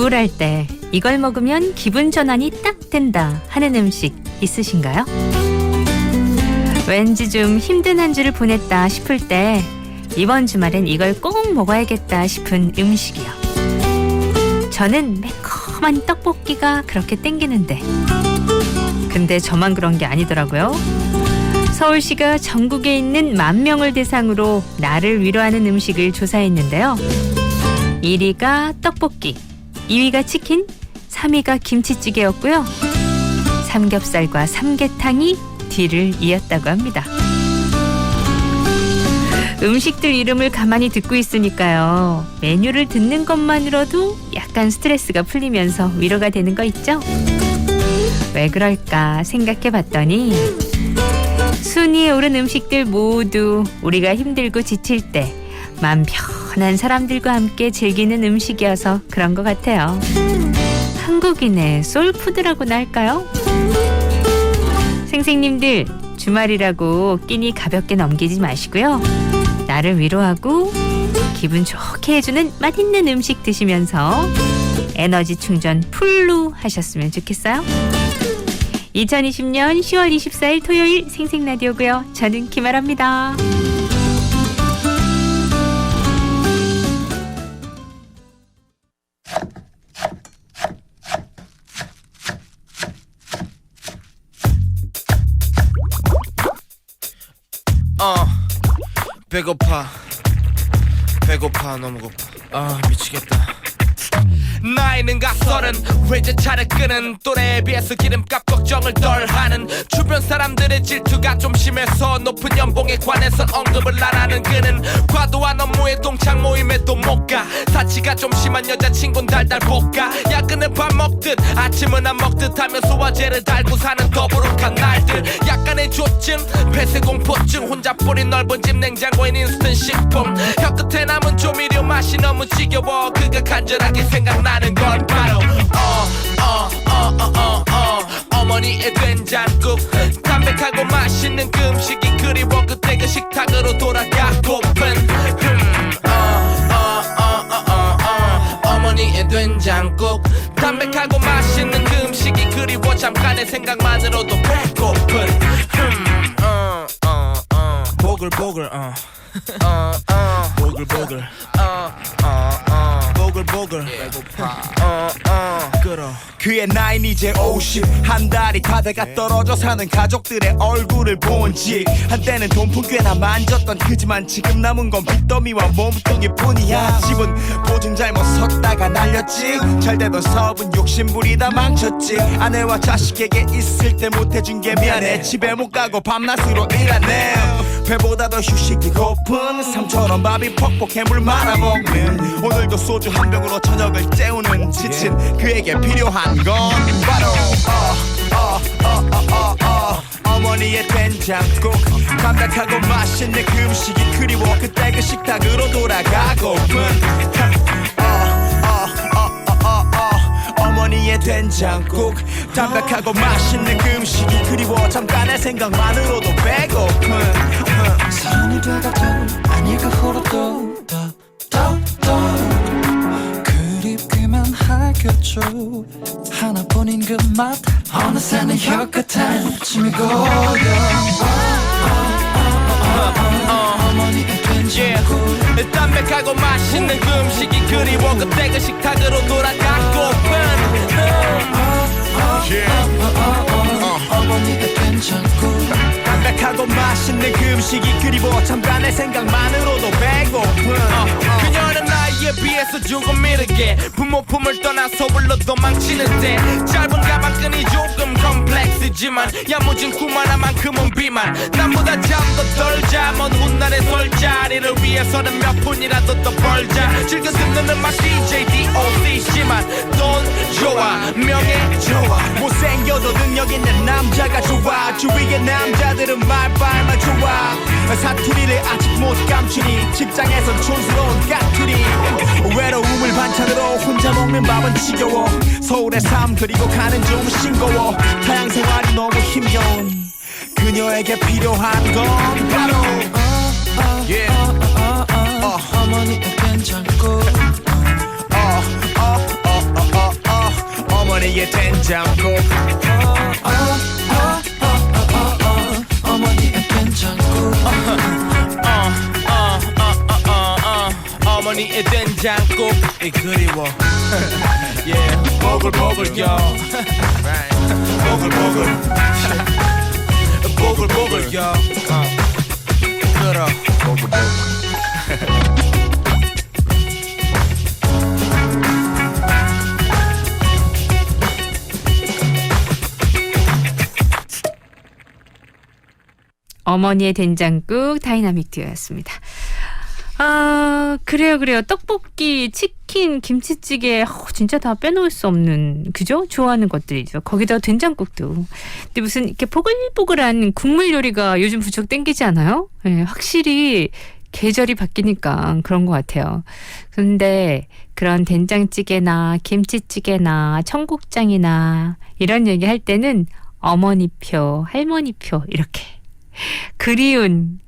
우울할 때 이걸 먹으면 기분 전환이 딱 된다 하는 음식 있으신가요? 왠지 좀 힘든 한 주를 보냈다 싶을 때 이번 주말엔 이걸 꼭 먹어야겠다 싶은 음식이요. 저는 매콤한 떡볶이가 그렇게 땡기는데 근데 저만 그런 게 아니더라고요. 서울시가 전국에 있는 10,000명을 대상으로 나를 위로하는 음식을 조사했는데요. 1위가 떡볶이, 2위가 치킨, 3위가 김치찌개였고요. 삼겹살과 삼계탕이 뒤를 이었다고 합니다. 음식들 이름을 가만히 듣고 있으니까요. 메뉴를 듣는 것만으로도 약간 스트레스가 풀리면서 위로가 되는 거 있죠? 왜 그럴까 생각해 봤더니 순위에 오른 음식들 모두 우리가 힘들고 지칠 때 마음 편한 사람들과 함께 즐기는 음식이어서 그런 것 같아요. 한국인의 소울푸드라고나 할까요? 생생님들 주말이라고 끼니 가볍게 넘기지 마시고요. 나를 위로하고 기분 좋게 해주는 맛있는 음식 드시면서 에너지 충전 풀로 하셨으면 좋겠어요. 2020년 10월 24일 토요일 생생라디오고요. 저는 김아라입니다. 배고파 너무 고파 미치겠다. 나이는 갓서른 외제차를 끄는 또래에 비해서 기름값 걱정을 덜하는 주변 사람들의 질투가 좀 심해서 높은 연봉에 관해선 언급을 안 하는 그는 과도한 업무에 동창 모임에도 못가 사치가 좀 심한 여자친구는 달달 볶아 야근은 밥 먹듯 아침은 안 먹듯 하며 소화제를 달고 사는 더부룩한 날들 약간의 조증 폐쇄공포증 혼자 뿌린 넓은 집 냉장고엔 인스턴트 식품 혀끝에 남은 조미료 맛이 너무 지겨워 그가 간절하게 생각나는 건 바로 어머니의 된장국 담백하고 맛있는 그 음식이 그리워 그때 그 식탁으로 돌아가고픈 어머니의 된장국 담백하고 맛있는 그 음식이 그리워 잠깐의 생각만으로도 배고픈 보글보글 보글보글 보글보글 배고파 끌어 그의 나이는 이제 50 한 달이 다 돼가 떨어져 사는 가족들의 얼굴을 본지 한때는 돈푼 꽤나 만졌던 그지만 지금 남은 건 빚더미와 몸뚱이뿐이야 집은 보증 잘못 섰다가 날렸지 잘되던 사업은 욕심부리다 망쳤지 아내와 자식에게 있을 때 못해준 게 미안해 집에 못 가고 밤낮으로 일하네 배보다 더 휴식이 고픈 삶처럼 밥이 퍽퍽해 물 말아먹는 오늘도 소주 한 병으로 저녁을 때우는 지친 그에게 필요한 건 바로 어머니의 된장국 담백하고 맛있는 그 음식이 그리워 그때 그 식탁으로 돌아가고픈 어머니의 된장국 담백하고 맛있는 그 음식이 그리워 잠깐의 생각만으로도 배고픈 산이 되가도 아니가 흐르도 더 그립기만 하겠죠 하나뿐인 그 맛 어느새는 혀끝에 침이 고여 어머니의 된장국 담백하고 맛있는 그 음식이 그리워 그때 그 식탁으로 돌아가고픈 어머니의 된장국 담백하고 맛있는 그 음식이 그리워 잠깐의 생각만으로도 배고픈 그녀는 나이에 비해서 조금 이르게 부모 품을 떠나 서울로 도망치는데 짧은 가방끈이 조금 컴플렉스지만 야무진 꿈 하나만큼은 비만 남보다 잠도 덜 자 먼 훗날의 술자리를 위해서는 몇 푼이라도 더 벌자 즐겨 듣는 음악 DJ DOC지만 돈 좋아 명예 좋아 못생겨도 능력 있는 남자가 좋아 주위의 남자들은 말빨만 좋아 사투리를 아직 못 감추니 직장에선 촌스러운 까투리 외로움을 반찬으로 혼자 먹는 밥은 지겨워 서울의 삶 그리고 가는 좀 싱거워 타양 생활이 너무 힘겨운 그녀에게 필요한 건 바로 어머니의 된장국 된장국 어머니의 된장국 어머니의 된장국 이 그리워 yeah 보글보글 yo 보글보글 보글보글 yo 끌어 어머니의 된장국 다이나믹 듀오였습니다. 아, 그래요. 떡볶이, 치킨, 김치찌개, 진짜 다 빼놓을 수 없는, 그죠? 좋아하는 것들이죠. 거기다 된장국도. 근데 무슨 이렇게 보글보글한 국물 요리가 요즘 부쩍 땡기지 않아요? 네, 확실히 계절이 바뀌니까 그런 것 같아요. 그런데 그런 된장찌개나 김치찌개나 청국장이나 이런 얘기 할 때는 어머니표, 할머니표 이렇게 그리운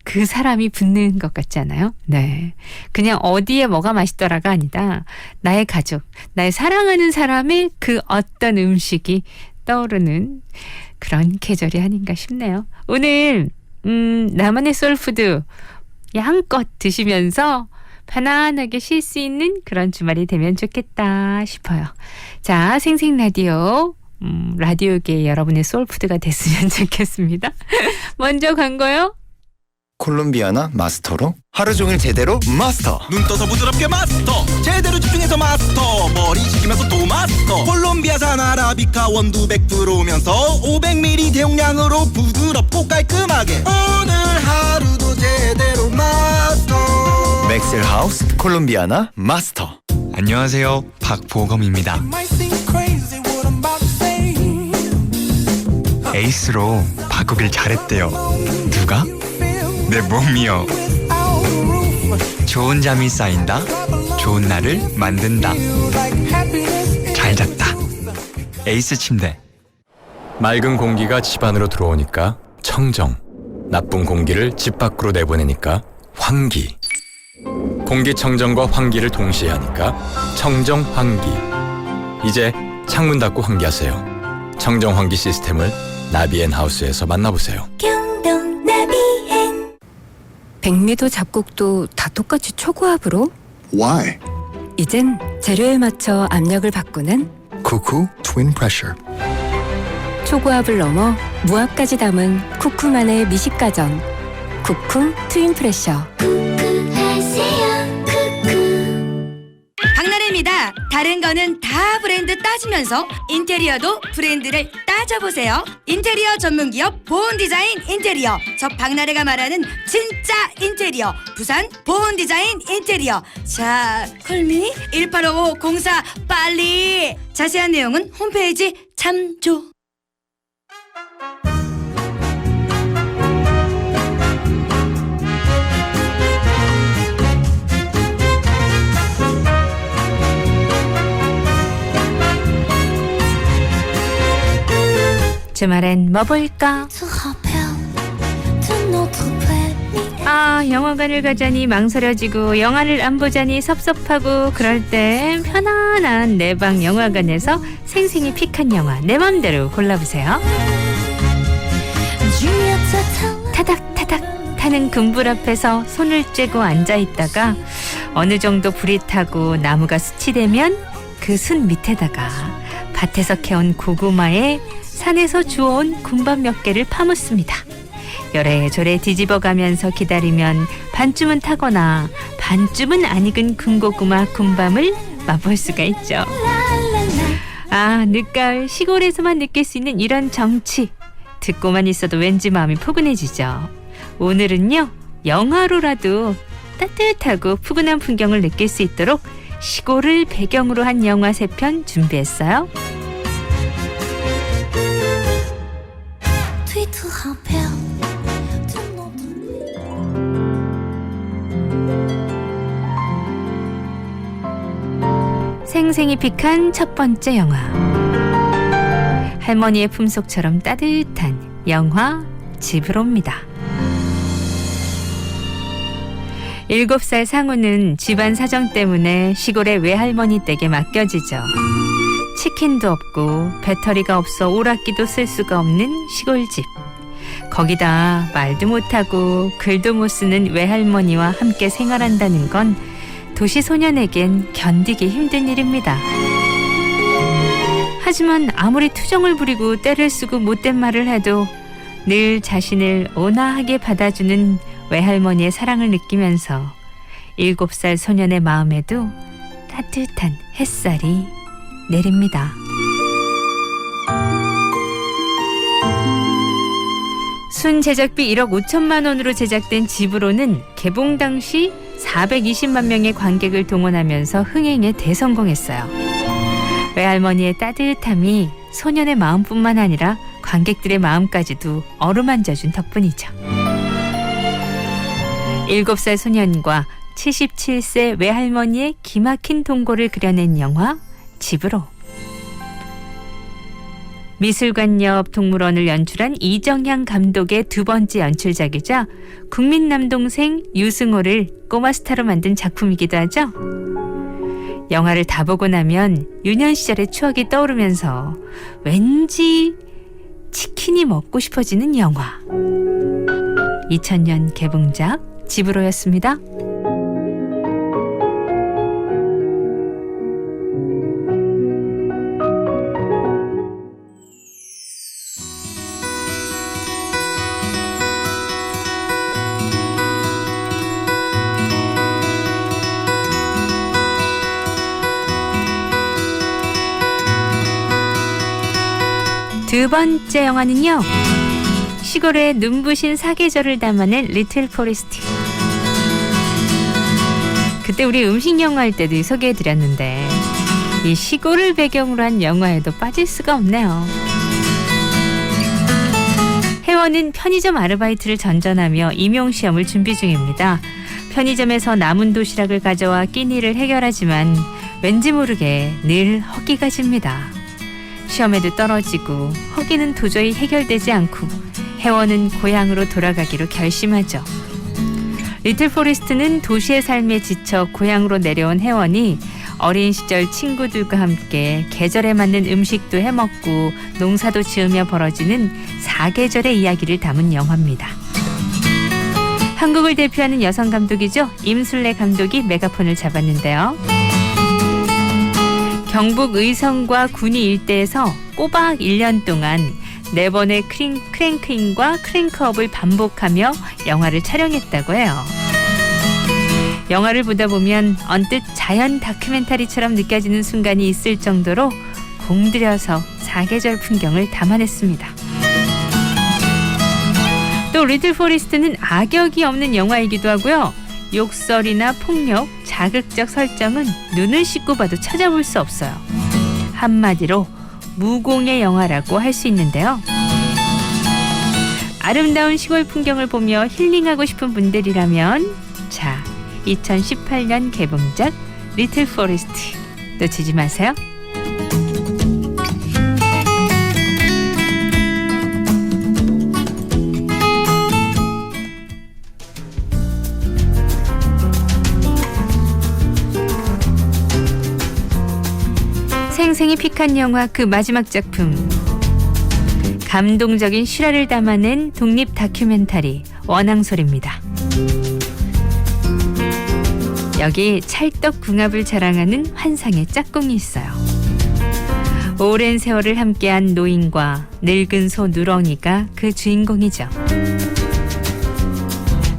그 사람이 붙는 것 같지 않아요? 네. 그냥 어디에 뭐가 맛있더라가 아니다. 나의 가족, 나의 사랑하는 사람의 그 어떤 음식이 떠오르는 그런 계절이 아닌가 싶네요. 오늘 나만의 소울푸드 양껏 드시면서 편안하게 쉴 수 있는 그런 주말이 되면 좋겠다 싶어요. 자, 생생라디오. 라디오계 여러분의 소울푸드가 됐으면 좋겠습니다. 먼저 광고요. 콜롬비아나 마스터로 하루 종일 제대로 마스터. 눈 떠서 부드럽게 마스터 제대로 집중해서 마스터 머리 식히면서 또 마스터 콜롬비아산 아라비카 원두 100%면서 500ml 대용량으로 부드럽고 깔끔하게 오늘 하루도 제대로 마스터 맥셀하우스 콜롬비아나 마스터. 안녕하세요. 박보검입니다. 에이스로 바꾸길 잘했대요. 누가? 내 몸이요. 좋은 잠이 쌓인다. 좋은 날을 만든다. 잘 잤다. 에이스 침대. 맑은 공기가 집 안으로 들어오니까 청정. 나쁜 공기를 집 밖으로 내보내니까 환기. 공기청정과 환기를 동시에 하니까 청정환기. 이제 창문 닫고 환기하세요. 청정환기 시스템을 나비앤하우스에서 만나보세요. 백미도 잡곡도 다 똑같이 초고압으로? Why? 이젠 재료에 맞춰 압력을 바꾸는 Cuckoo Twin Pressure. 초고압을 넘어 무압까지 담은 쿠쿠만의 미식가전 쿠쿠 트윈 프레셔. 박나래입니다. 다른 거는 다 브랜드 따지면서 인테리어도 브랜드를 따져보세요. 인테리어 전문기업 보온디자인 인테리어. 저 박나래가 말하는 진짜 인테리어. 부산 보온디자인 인테리어. 자, 콜미 185504 빨리. 자세한 내용은 홈페이지 참조. 주말엔 뭐 볼까? 아, 영화관을 가자니 망설여지고 영화를 안 보자니 섭섭하고 그럴 땐 편안한 내 방 영화관에서 생생히 픽한 영화 내 맘대로 골라보세요. 타닥타닥 타는 금불 앞에서 손을 쬐고 앉아있다가 어느 정도 불이 타고 나무가 수치되면 그 순 밑에다가 밭에서 캐온 고구마에 산에서 주워온 군밤 몇 개를 파묻습니다. 요래조래 뒤집어가면서 기다리면 반쯤은 타거나 반쯤은 안 익은 군고구마 군밤을 맛볼 수가 있죠. 아, 늦가을 시골에서만 느낄 수 있는 이런 정치. 듣고만 있어도 왠지 마음이 포근해지죠. 오늘은요, 영화로라도 따뜻하고 푸근한 풍경을 느낄 수 있도록 시골을 배경으로 한 영화 3편 준비했어요. 생생히 픽한 첫 번째 영화. 할머니의 품속처럼 따뜻한 영화 집으로 옵니다. 7살 상우는 집안 사정 때문에 시골의 외할머니 댁에 맡겨지죠. 치킨도 없고 배터리가 없어 오락기도 쓸 수가 없는 시골집. 거기다 말도 못하고 글도 못 쓰는 외할머니와 함께 생활한다는 건 도시 소년에겐 견디기 힘든 일입니다. 하지만 아무리 투정을 부리고 때를 쓰고 못된 말을 해도 늘 자신을 온화하게 받아주는 외할머니의 사랑을 느끼면서 7살 소년의 마음에도 따뜻한 햇살이 내립니다. 순 제작비 1억 5천만 원으로 제작된 집으로는 개봉 당시 420만 명의 관객을 동원하면서 흥행에 대성공했어요. 외할머니의 따뜻함이 소년의 마음뿐만 아니라 관객들의 마음까지도 어루만져준 덕분이죠. 7살 소년과 77세 외할머니의 기막힌 동거를 그려낸 영화 집으로. 미술관 옆 동물원을 연출한 이정향 감독의 두 번째 연출작이자 국민 남동생 유승호를 꼬마 스타로 만든 작품이기도 하죠. 영화를 다 보고 나면 유년 시절의 추억이 떠오르면서 왠지 치킨이 먹고 싶어지는 영화. 2000년 개봉작 집으로였습니다. 두 번째 영화는요, 시골의 눈부신 사계절을 담아낸 리틀 포레스트. 그때 우리 음식 영화 할 때도 소개해드렸는데 이 시골을 배경으로 한 영화에도 빠질 수가 없네요. 혜원은 편의점 아르바이트를 전전하며 임용시험을 준비 중입니다. 편의점에서 남은 도시락을 가져와 끼니를 해결하지만 왠지 모르게 늘 허기가 집니다. 시험에도 떨어지고 허기는 도저히 해결되지 않고 혜원은 고향으로 돌아가기로 결심하죠. 리틀 포레스트는 도시의 삶에 지쳐 고향으로 내려온 혜원이 어린 시절 친구들과 함께 계절에 맞는 음식도 해먹고 농사도 지으며 벌어지는 사계절의 이야기를 담은 영화입니다. 한국을 대표하는 여성 감독이죠. 임술래 감독이 메가폰을 잡았는데요. 경북 의성과 군위 일대에서 꼬박 1년 동안 4번의 크랭크인과 크랭크업을 반복하며 영화를 촬영했다고 해요. 영화를 보다 보면 언뜻 자연 다큐멘터리처럼 느껴지는 순간이 있을 정도로 공들여서 사계절 풍경을 담아냈습니다. 또 리틀 포레스트는 악역이 없는 영화이기도 하고요. 욕설이나 폭력, 자극적 설정은 눈을 씻고 봐도 찾아볼 수 없어요. 한마디로 무공의 영화라고 할 수 있는데요. 아름다운 시골 풍경을 보며 힐링하고 싶은 분들이라면 자, 2018년 개봉작 리틀 포레스트 놓치지 마세요. 생생히 픽한 영화 그 마지막 작품. 감동적인 실화를 담아낸 독립 다큐멘터리 원앙소리입니다. 여기 찰떡궁합을 자랑하는 환상의 짝꿍이 있어요. 오랜 세월을 함께한 노인과 늙은 소 누렁이가 그 주인공이죠.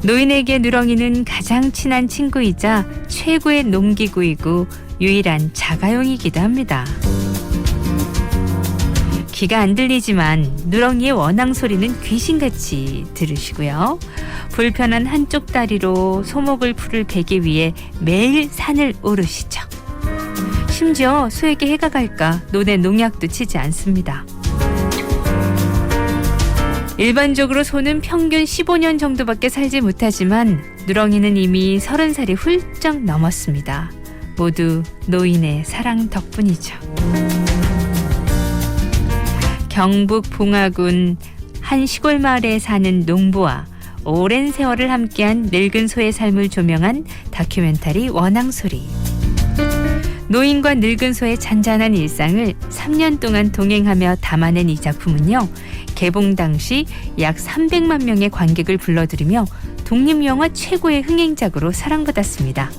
노인에게 누렁이는 가장 친한 친구이자 최고의 농기구이고 유일한 자가용이기도 합니다. 귀가 안 들리지만 누렁이의 원앙 소리는 귀신같이 들으시고요. 불편한 한쪽 다리로 소목을 풀을 베기 위해 매일 산을 오르시죠. 심지어 소에게 해가 갈까 논에 농약도 치지 않습니다. 일반적으로 소는 평균 15년 정도밖에 살지 못하지만 누렁이는 이미 30살이 훌쩍 넘었습니다. 모두 노인의 사랑 덕분이죠. 경북 봉화군 한 시골 마을에 사는 농부와 오랜 세월을 함께한 늙은 소의 삶을 조명한 다큐멘터리 원앙소리. 노인과 늙은 소의 잔잔한 일상을 3년 동안 동행하며 담아낸 이 작품은요, 개봉 당시 약 300만 명의 관객을 불러들이며 독립영화 최고의 흥행작으로 사랑받았습니다.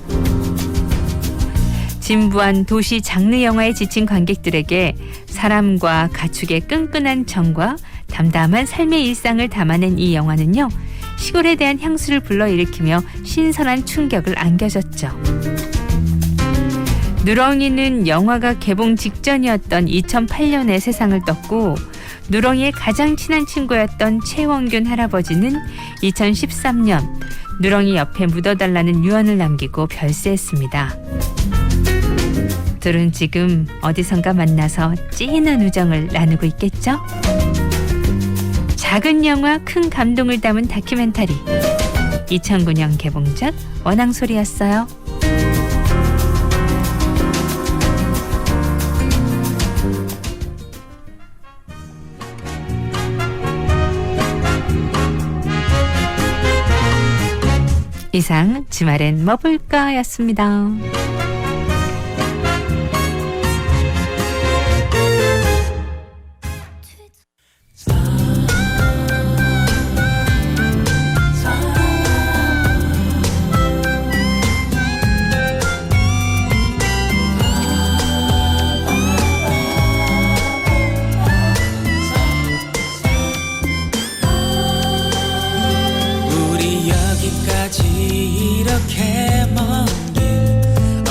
진부한 도시 장르 영화에 지친 관객들에게 사람과 가축의 끈끈한 정과 담담한 삶의 일상을 담아낸 이 영화는요, 시골에 대한 향수를 불러일으키며 신선한 충격을 안겨줬죠. 누렁이는 영화가 개봉 직전이었던 2008년에 세상을 떴고, 누렁이의 가장 친한 친구였던 최원균 할아버지는 2013년 누렁이 옆에 묻어달라는 유언을 남기고 별세했습니다. 둘은 지금 어디선가 만나서 찐한 우정을 나누고 있겠죠? 작은 영화 큰 감동을 담은 다큐멘터리, 2009년 개봉작 원앙소리였어요. 이상 주말엔 뭐 볼까 였습니다. 우리 여기까지 이렇게 먼 길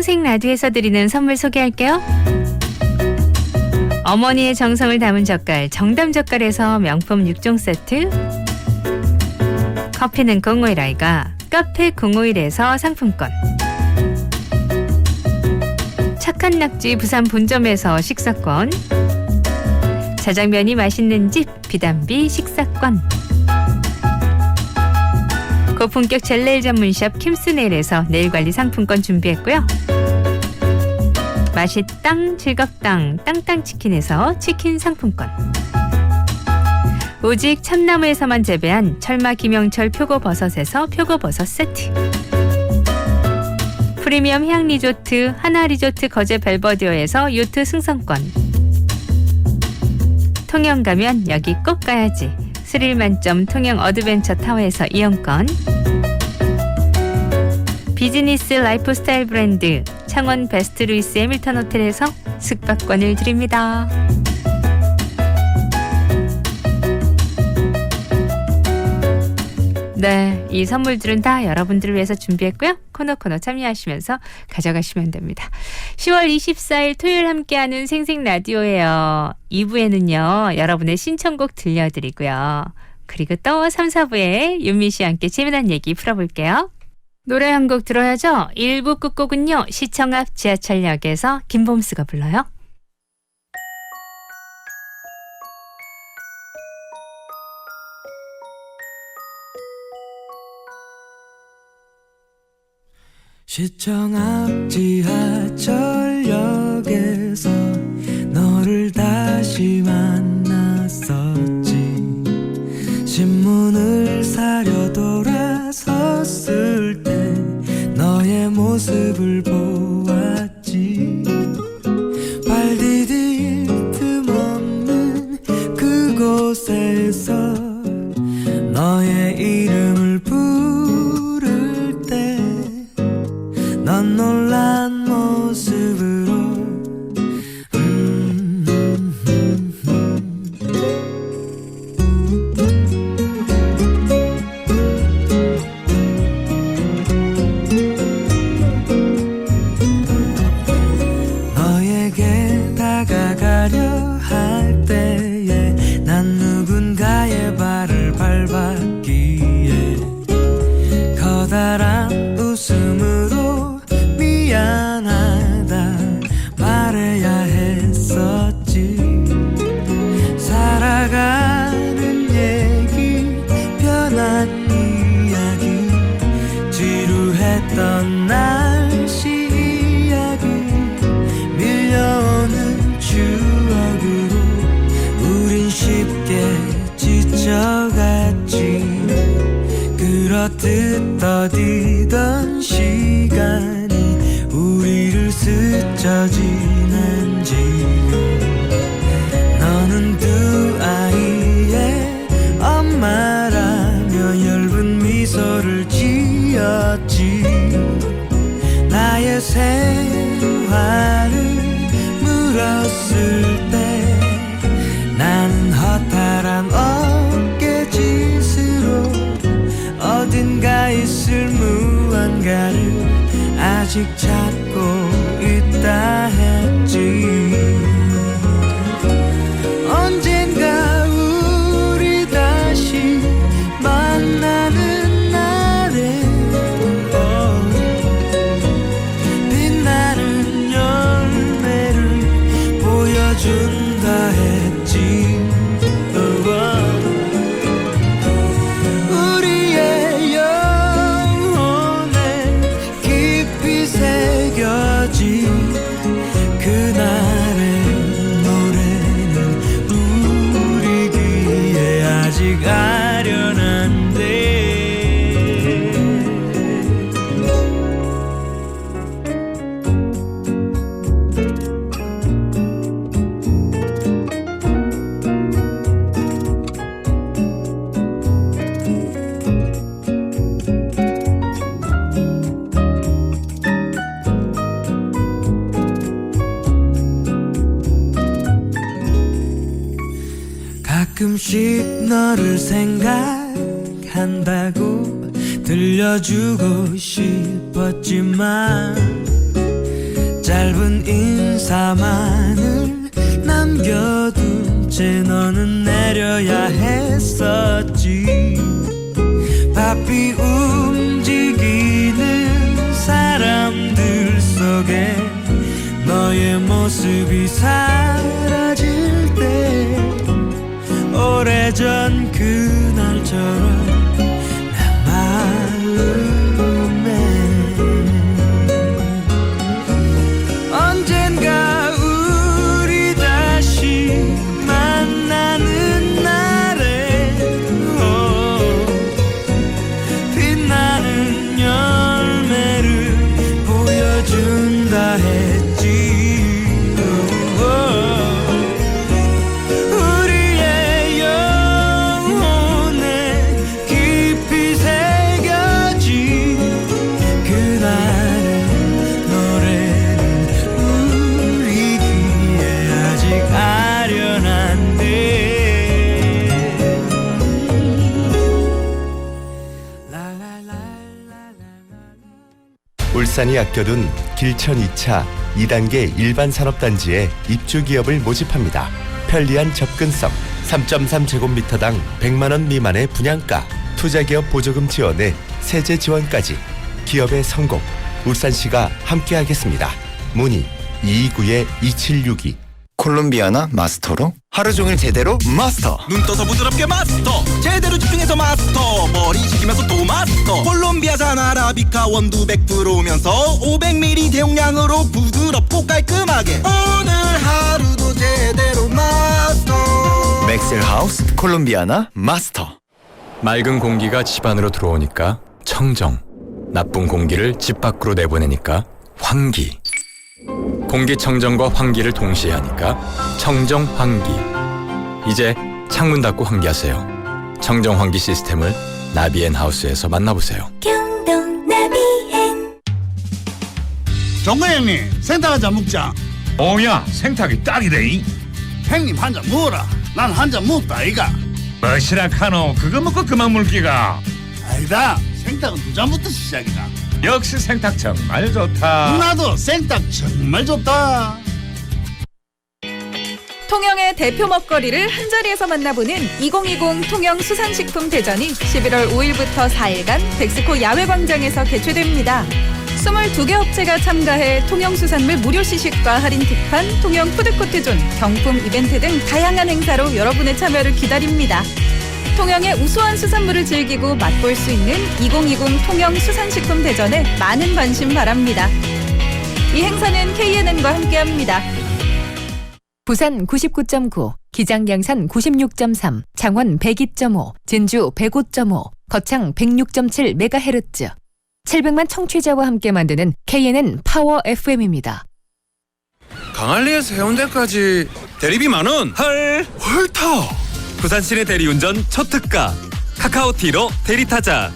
생생라디오에서 드리는 선물 소개할게요. 어머니의 정성을 담은 젓갈 정담젓갈에서 명품 6종 세트, 커피는 051아이가 카페 051에서 상품권, 착한 낙지 부산 본점에서 식사권, 자장면이 맛있는 집 비담비 식사권, 고품격 젤네일 전문샵 킴스네일에서 네일관리 상품권 준비했고요. 맛이 땅 즐겁당 땅땅치킨에서 치킨 상품권, 오직 참나무에서만 재배한 철마 김영철 표고버섯에서 표고버섯 세트, 프리미엄 향리조트 하나리조트 거제 벨버디오에서 요트 승선권, 통영 가면 여기 꼭 가야지 스릴 만점 통영 어드벤처 타워에서 이용권, 비즈니스 라이프스타일 브랜드 창원 베스트 루이스 해밀턴 호텔에서 숙박권을 드립니다. 네, 이 선물들은 다 여러분들을 위해서 준비했고요. 코너 참여하시면서 가져가시면 됩니다. 10월 24일 토요일 함께하는 생생라디오예요. 2부에는요. 여러분의 신청곡 들려드리고요. 그리고 또 3, 4부에 윤미 씨와 함께 재미난 얘기 풀어볼게요. 노래 한 곡 들어야죠. 1부 끝곡은요. 시청 앞 지하철역에서 김범수가 불러요. 시청 앞 지하철역에서 너를 다시 만났었지. 신문을 사려 돌아섰을 때 너의 모습을 보았지. 발 디딜 틈 없는 그곳에서 너의 이름을 부를 때 넌 놀란 모습으로 너에게 다가가려 할 때에 난 누군가의 발을 밟았기에 커다란 웃음으로 미안하다 말해야 했었지. 살아가는 얘기 변한 이야기 지루했던 날씨 이야기 밀려오는 추억으로 우린 쉽게 지쳐갔지. 그렇듯 더디던 시간이 우리를 스쳐 지난 지금 너는 두 아이의 엄마라며 엷은 미소를 지었지. 나의 생활을 물었을 때 나는 허탈한 어깨짓으로 어딘가 있을 무언가를 아직 찾고 있다 했지. 언젠가 우리 다시 만나는 날에 빛나는 열매를 보여준다 했지. 우리의 영혼에 깊이 새겨진 그날의 노래는 우리 귀에 아직 아련한데. 가끔씩 너를 생각한다고 들려주고 싶었지만 짧은 인사만을 남겨둔 채 너는 내려야 했었지. 바삐 움직이는 사람들 속에 너의 모습이 사라질 때 오래전 그날처럼 내 마음에 언젠가 우리 다시 만나는 날에 빛나는 열매를 보여준다 했지. 우리의 영혼에 깊이 새겨진 그날의 노래는 우리 귀에 아직 아련한데. 울산이 아껴둔 길천 2차 2단계 일반 산업단지에 입주기업을 모집합니다. 편리한 접근성, 3.3제곱미터당 100만원 미만의 분양가, 투자기업 보조금 지원에 세제 지원까지 기업의 성공, 울산시가 함께하겠습니다. 문의 229-2762. 콜롬비아나 마스터로 하루 종일 제대로 마스터. 눈 떠서 부드럽게 마스터, 제대로 집중해서 마스터, 머리 식히면서 또 마스터. 콜롬비아산 아라비카 원두 100% 오면서 500ml 대용량으로 부드럽고 깔끔하게 오늘 하루도 제대로 마스터. 맥셀하우스 콜롬비아나 마스터. 맑은 공기가 집 안으로 들어오니까 청정, 나쁜 공기를 집 밖으로 내보내니까 환기. 공기청정과 환기를 동시에 하니까 청정환기. 이제 창문 닫고 환기하세요. 청정환기 시스템을 나비앤하우스에서 만나보세요. 정근 형님, 생닭 한잔 먹자. 오야, 생닭이 딱이래. 형님 한 잔 먹어라. 난 한 잔 먹다 이가. 뭐시라 카노, 그거 먹고 그만 물기가. 아니다, 생닭은 두 잔부터 시작이다. 역시 생닭 정말 좋다. 나도 생닭 정말 좋다. 통영의 대표 먹거리를 한자리에서 만나보는 2020 통영 수산식품 대전이 11월 5일부터 4일간 백스코 야외광장에서 개최됩니다. 22개 업체가 참가해 통영 수산물 무료 시식과 할인 특판, 통영 푸드코트존, 경품 이벤트 등 다양한 행사로 여러분의 참여를 기다립니다. 통영의 우수한 수산물을 즐기고 맛볼 수 있는 2020 통영 수산식품 대전에 많은 관심 바랍니다. 이 행사는 KNN과 함께합니다. 부산 99.9, 기장양산 96.3, 창원 102.5, 진주 105.5, 거창 106.7MHz. 700만 청취자와 함께 만드는 KNN 파워 FM입니다. 강한리에서 해운대까지 대리비 만원. 헐, 헐타. 부산 시내 대리운전 첫 특가. 카카오티로 대리 타자.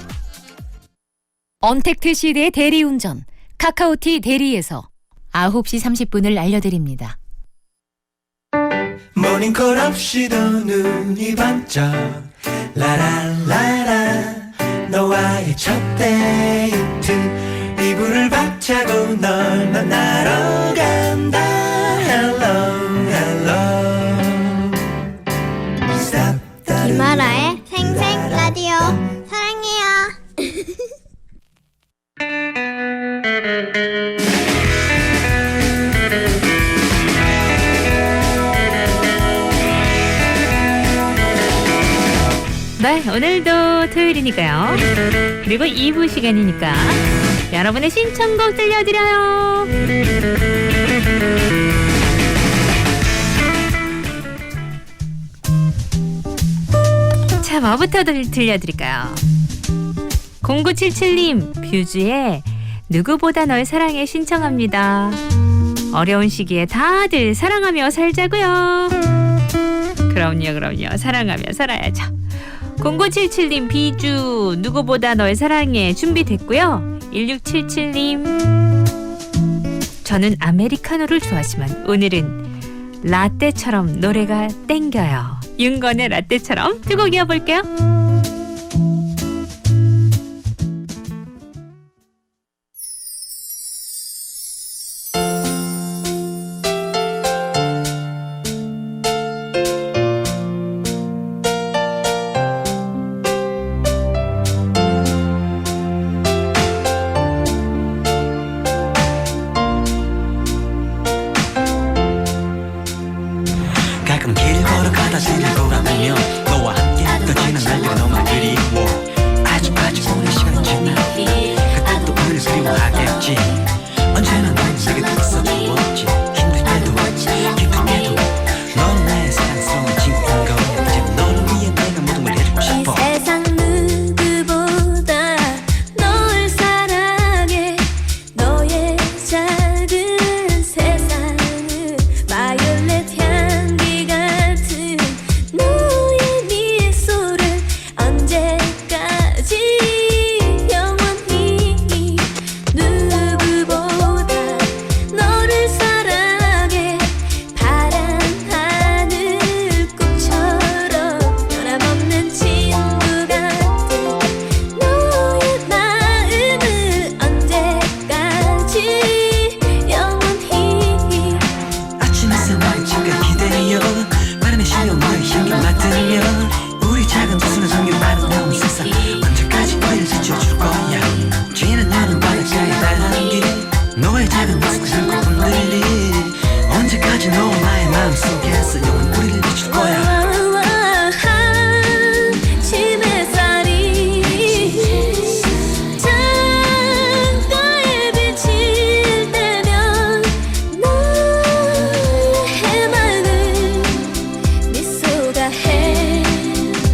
언택트 시대의 대리운전, 카카오티 대리에서 9시 30분을 알려드립니다. 모닝콜 없이도 눈이 반짝 라라라라 너와의 첫 데이트 이불을 박차고 널 만나러 간다 Hello hello 김아라의 생생 라디오 사랑해요. 네, 오늘도 토요일이니까요. 그리고 2부 시간이니까 여러분의 신청곡 들려드려요. 자, 뭐부터 들려드릴까요? 0977님, 뷰즈의 누구보다 널 사랑해 신청합니다. 어려운 시기에 다들 사랑하며 살자고요. 그럼요. 사랑하며 살아야죠. 0977님 비주 누구보다 널 사랑해 준비됐고요. 1677님 저는 아메리카노를 좋아하지만 오늘은 라떼처럼 노래가 땡겨요. 윤건의 라떼처럼 두 곡 이어볼게요. 가끔 길 걸어가다 뒤를 돌아보며 너와 함께 했던 지난 날들이 너무 그리워. 아주 오랜 시간이 지나 그때 또 오늘 그리워하겠지. 언제나 넌 내게 있어주었지. 힘들 때도 기쁠 때도 넌 나의 사랑스러운 친구인 거야. 이제 너를 위해 내가 모든 걸 해주고 싶어. 이 세상 누구보다 널 사랑해. 너의 작은 세상은 바이올렛 향기 같은 너의 미소를 언제까지 영원히 누구보다 너를 사랑해. 파란 하늘 꽃처럼 변함없는 친구 같은 너의 마음을 언제까지 영원히. 아침 햇살 나의 잠깐 기대어 바람에 실려 너의 향기 맡으며 우리 작은 두 손을 담겨 아름다운 세상 언제까지 너를 지켜줄 거야. 지는 나는 바닷가에 달한길 너의 작은 모습 한껏 흔들리 언제까지 너와 나의 마음속에서 영원 우리를 비출 거야. 아침 햇살이 창가에 비칠 때면 너의 해맑은 미소가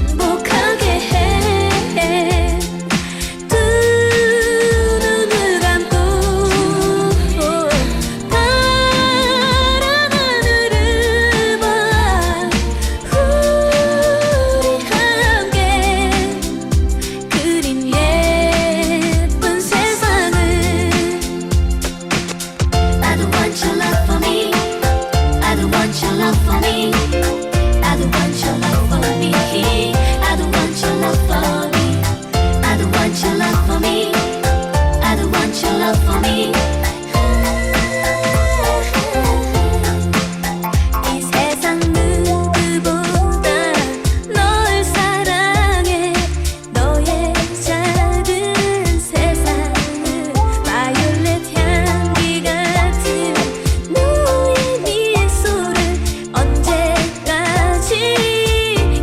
행복하게 해. 두 눈을 감고 파란 하늘을 봐. 우리 함께 그린 예쁜 세상을. I don't want your love for me. I don't want your love for me. I don't want your love for me. I don't want your love for me. I don't want your love for me. I don't want your love for me. 이 세상 누구보다 널 사랑해. 너의 작은 세상은 바이올렛 향기 같은 너의 미소를 언제까지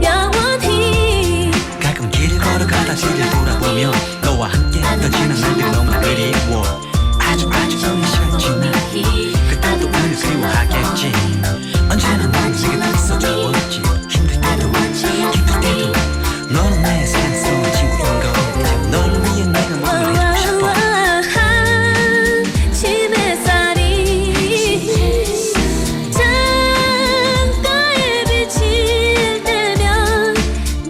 영원히. 가끔 길을 걸어가다 뒤를 돌아보며 너와 함께 했던 지난 날들이 너무나 그리워. 아주 오랜 시간이 지나 그때 또 오늘 그리워하겠지. 언제나 넌 내게 있어주었지. 힘들 때도 기쁠 때도 너는 나의 사랑스러운 친구인 거야. 이제 너를 위해 내가 모든 걸 해주고 싶어. 아침 햇살이 창가에 비칠 때면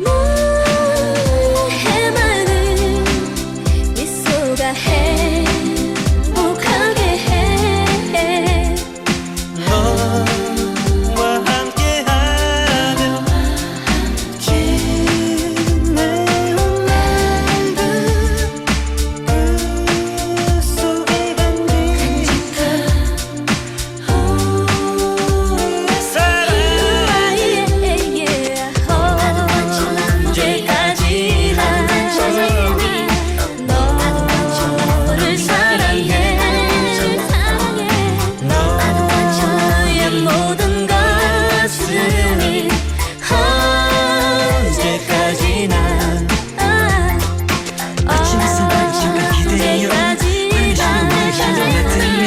너의 해맑은 미소가 행복하게 해. 너와 함께하며 지내온 날들 그 속에 담긴 우리의 사랑 언제까지나 너를 사랑해. 너의 모든 것은 언제까지나. 아침 햇살을 잠깐 기대어 바람에 실려 너의 향기 맡으며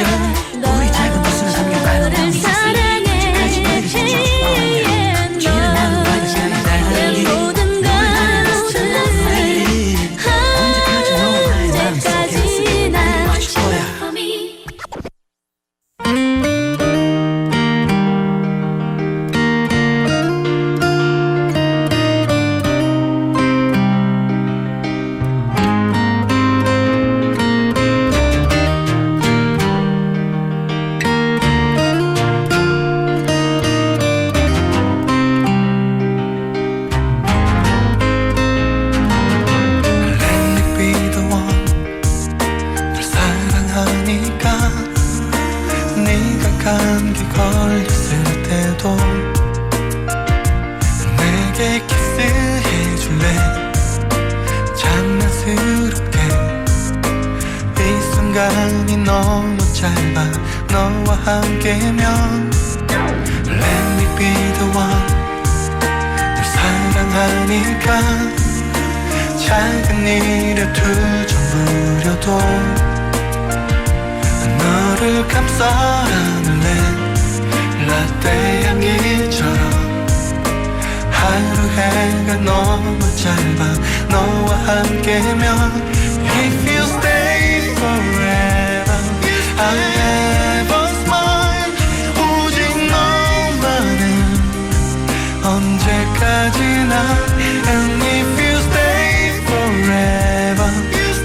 우리 작은 모습을 담겨 아름다운 세상 언제까지 너를 지켜줄 거야. 지난 나는 바닷가에 달한길 너의 모습을 흔들리 언제까지 너와 나의 마음속에서 영원히 비출 거야. Let me be the one 널 사랑하니까. 네가 감기 걸렸을 때도 내게 키스해줄래. 장난스럽게 이 순간이 너무 짧아. 너와 함께면 Let me be the one 널 사랑하니까 작은 일에 투정 부려도 너를 감싸 안을래 라떼 향기처럼 하루 해가 너무 짧아 너와 함께면 If you stay forever I never smile 오직 너만은 언제까지나 And if you stay forever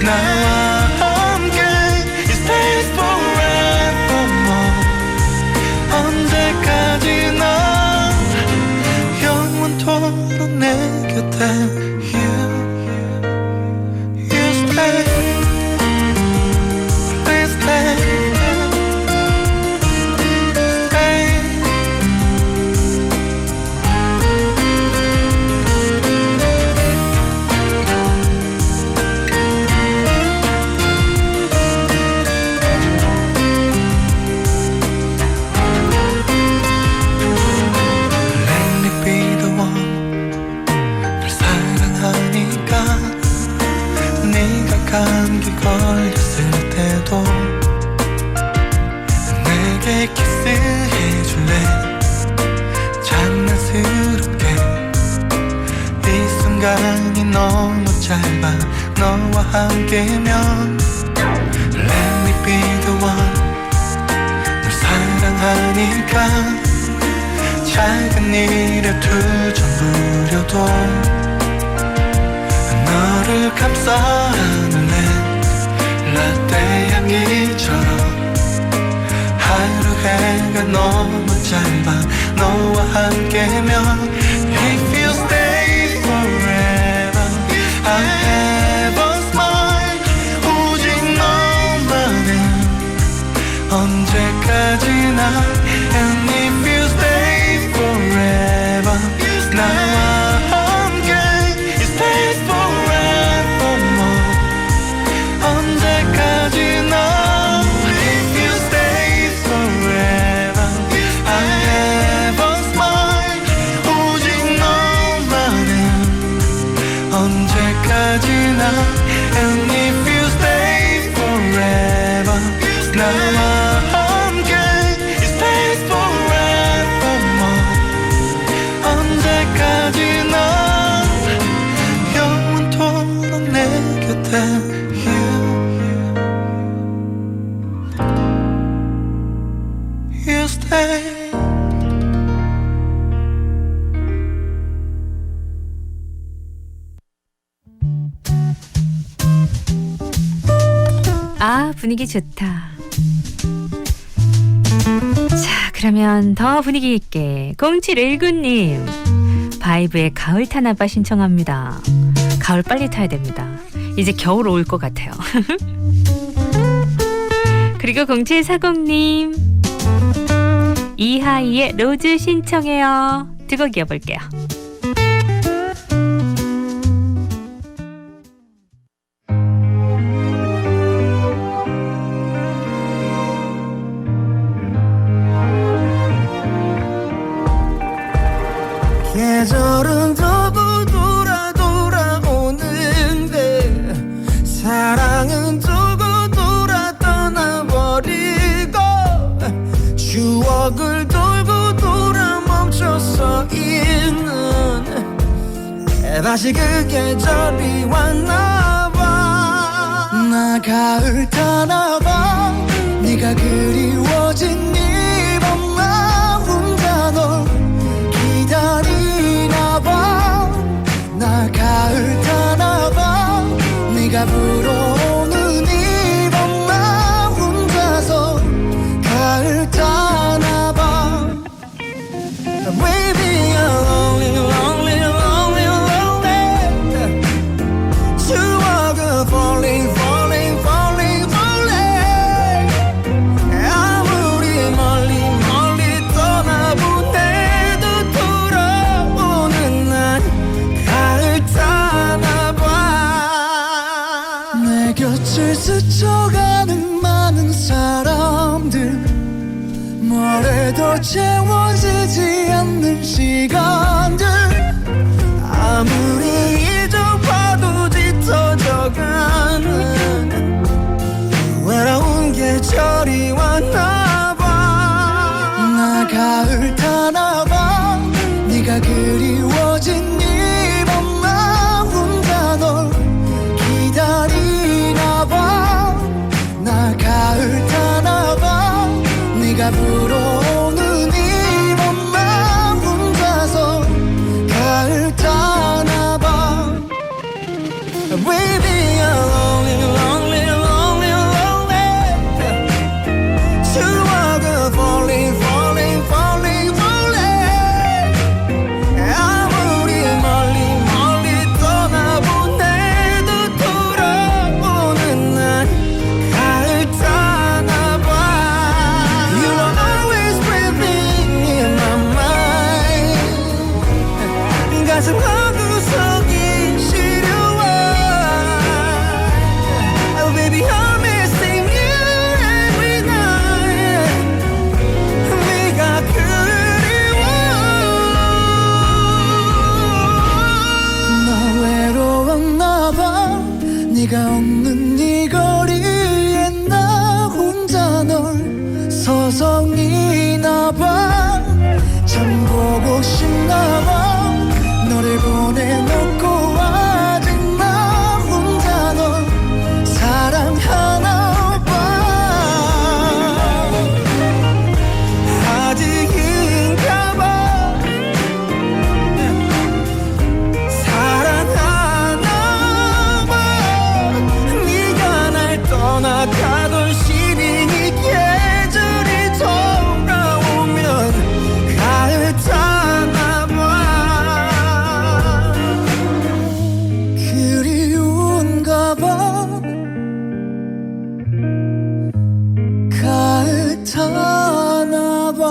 나와 함께 You stay forevermore 언제까지나 영원토록 내 곁에 You stay Please stay Stay Let me be the one 널 사랑하니까 네가 감기 걸렸을 때도 내게 키스해줄래 장난스럽게 이 순간이 너무 짧아 너와 함께면 Let me be the one 널 사랑하니까 작은 일에 투정 부려도 너를 감싸 안을래 라떼 향기처럼 하루 해가 너무 짧아 너와 함께면 If you stay forever I never smile 오직 너만은 언제까지나 And if you stay forever 나와 함께 You stay forevermore 언제까지나 If you stay forever I never smile 오직 너만은 언제까지나 And if you stay forever 나와 함께 You stay forevermore 언제까지나 영원토록 내 곁에 You stay 아, 분위기 좋다. 자, 그러면 더 분위기 있게 0719님 바이브의 가을 타나봐 신청합니다. 가을 빨리 타야 됩니다. 이제 겨울 올 것 같아요. 그리고 0740님 이하이의 로즈 신청해요. 두 곡 이어볼게요. 계절은 두고 돌아오는데 사랑은 두고 떠나버리고 추억을 돌고 돌아 멈춰서 있는 다시 그 계절이 왔나봐 나 가을 타나봐 네가 그리워진 네 밤 나 혼자 널 기다리나봐 나 가을 타나봐 네가 불어오는 이 밤 나 혼자서 가을 타나봐 Baby you're lonely lonely lonely lonely 추억은 falling falling falling falling 아무리 멀리 멀리 떠나보내도 돌아오는 난 가을 타나봐 내 곁을 스쳐가는 많은 사람들 뭐래도 채워지지 않는 그리워진 이번 나 혼자 널 기다리나 봐. 날 가을 타나 봐. 네가 불어오는 이번 나 혼자서 가을 타나 봐. Baby I'm lonely lonely lonely lonely. 추억은 falling falling falling falling. 아무리 멀리 멀리 떠나보내도 돌아오는 날 가을 타나 봐. You are always with me in my mind. 가슴 한구석이 시려워. Oh baby I'm missing you every night. 네가 그리워. 나 외로웠나 봐. 네가 없는 이 거리에 나 혼자 널 서성이나 봐. 참 보고 싶나 봐. 너를 보내놓고 아직 나 혼자 널 사랑하나 봐. 아직인가 봐. 사랑하나 봐. 네가 날 떠나가던 시린 이 계절이 돌아오면 가을 타나 봐. 그리운가 봐. 가을 타나 봐.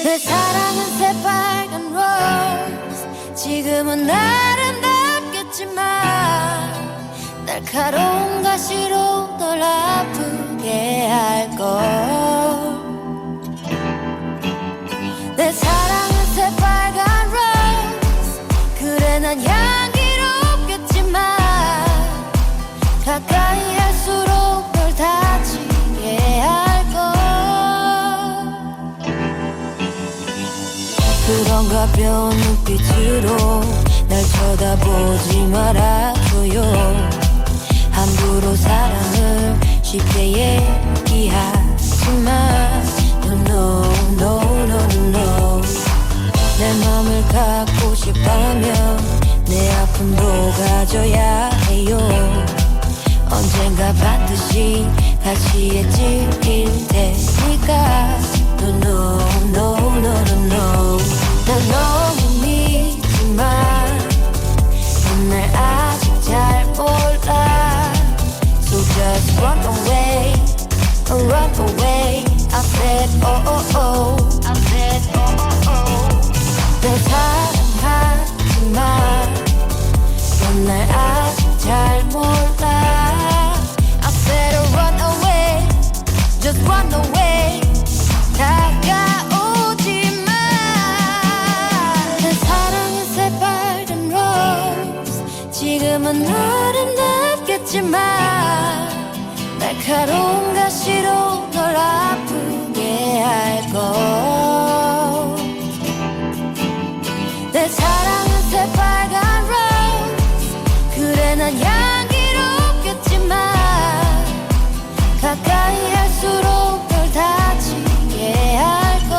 내 사랑은 새빨간 로즈. 지금은 아름답겠지만 날카로운 가시로 널 아프게 할걸. 내 사랑은 새빨간 로즈. 그래 난 향기롭겠지만 가까이 할수록 널 다치게 할걸. 그런 가벼운 눈빛으로 날 쳐다보지 말아줘요. 함부로 사랑을 쉽게 얘기하지만 No no no no. 내 맘을 갖고 싶다면 내 아픔도 가져야 해요. 언젠가 반드시 가시해질 테니까 No no no no no no. 난 너무 믿지만 넌 날 아직 잘 몰라. So just run away, run away. I said oh oh oh, I said oh oh oh. 널 사랑하지만 넌 날 아직 잘 몰라. I said run away, just run away. 다가오지 마. 내 사랑은 새빨간 로즈. 지금은 아름답겠지만 날카로운 가시로 널 아프게 할걸. 내 사랑은 새빨간 로즈. 그래 난 향기롭겠지만 가까이 할수록 널 다치게 할걸.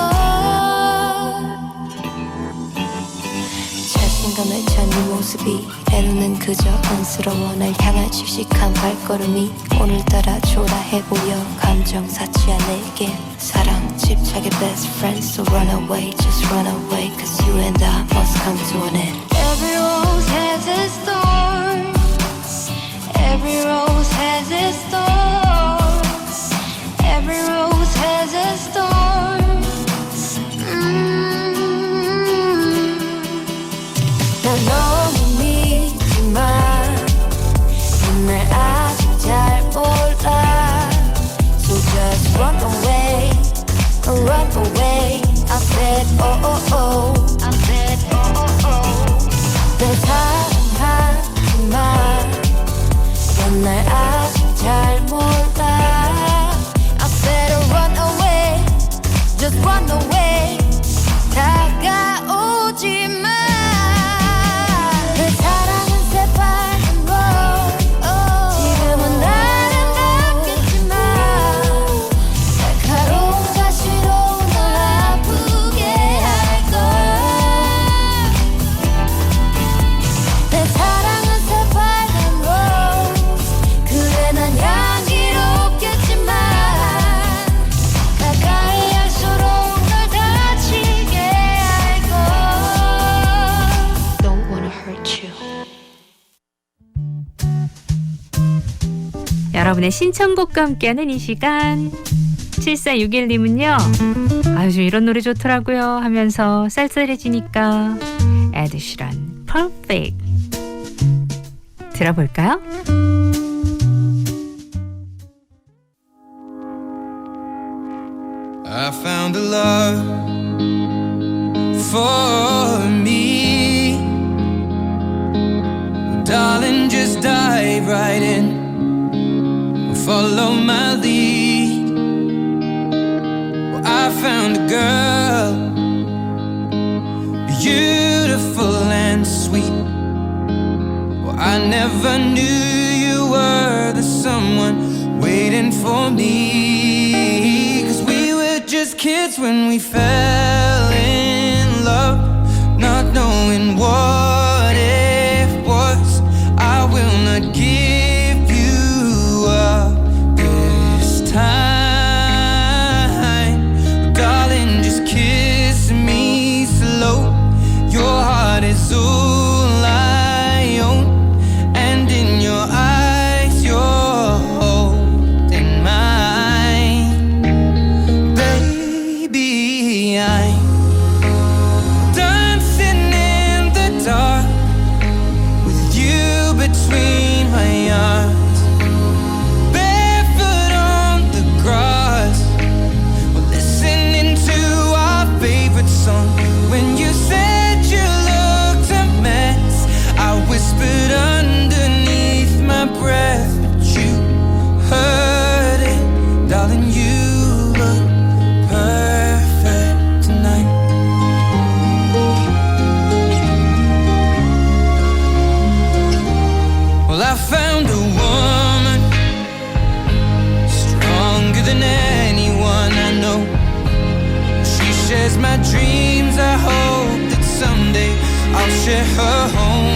자신감에 찬 네 모습이 내 눈은 그저 안쓰러워. 날 향한 씩씩한 발걸음이 오늘따라 초라해 보여. 감정 사치야 내게 사랑 집착의 best friend. So run away, just run away. Cause you and I must come to an end. Every rose has its thorns. Every rose has its thorns. Every rose has its thorns. 난 너무 믿지만 넌 날 아직 잘 몰라. So just run away, run away. I said oh oh oh, I said 여러분의 신청곡과 함께하는 이 시간 7461님은요. 아유 이런 노래 좋더라고요 하면서 쌀쌀해지니까 에드 시런 Perfect 들어볼까요? I found a love for me. Darling, just dive right in. Follow my lead. Well, I found a girl, beautiful and sweet. Well, I never knew you were the someone waiting for me. 'Cause we were just kids when we fell in love, not knowing what it was. I will not give you up this time, darling, just kiss me slow. Your heart is all I own, and in your eyes you're holding mine. Baby, I'm dancing in the dark with you between my arms, barefoot on the grass. We're listening to our favorite song. When you said you looked a mess, I whispered underneath my breath, but you heard it, darling. You look perfect tonight. Well, I found a woman stronger than anyone I know. She shares my dreams. I hope that someday I'll share her home.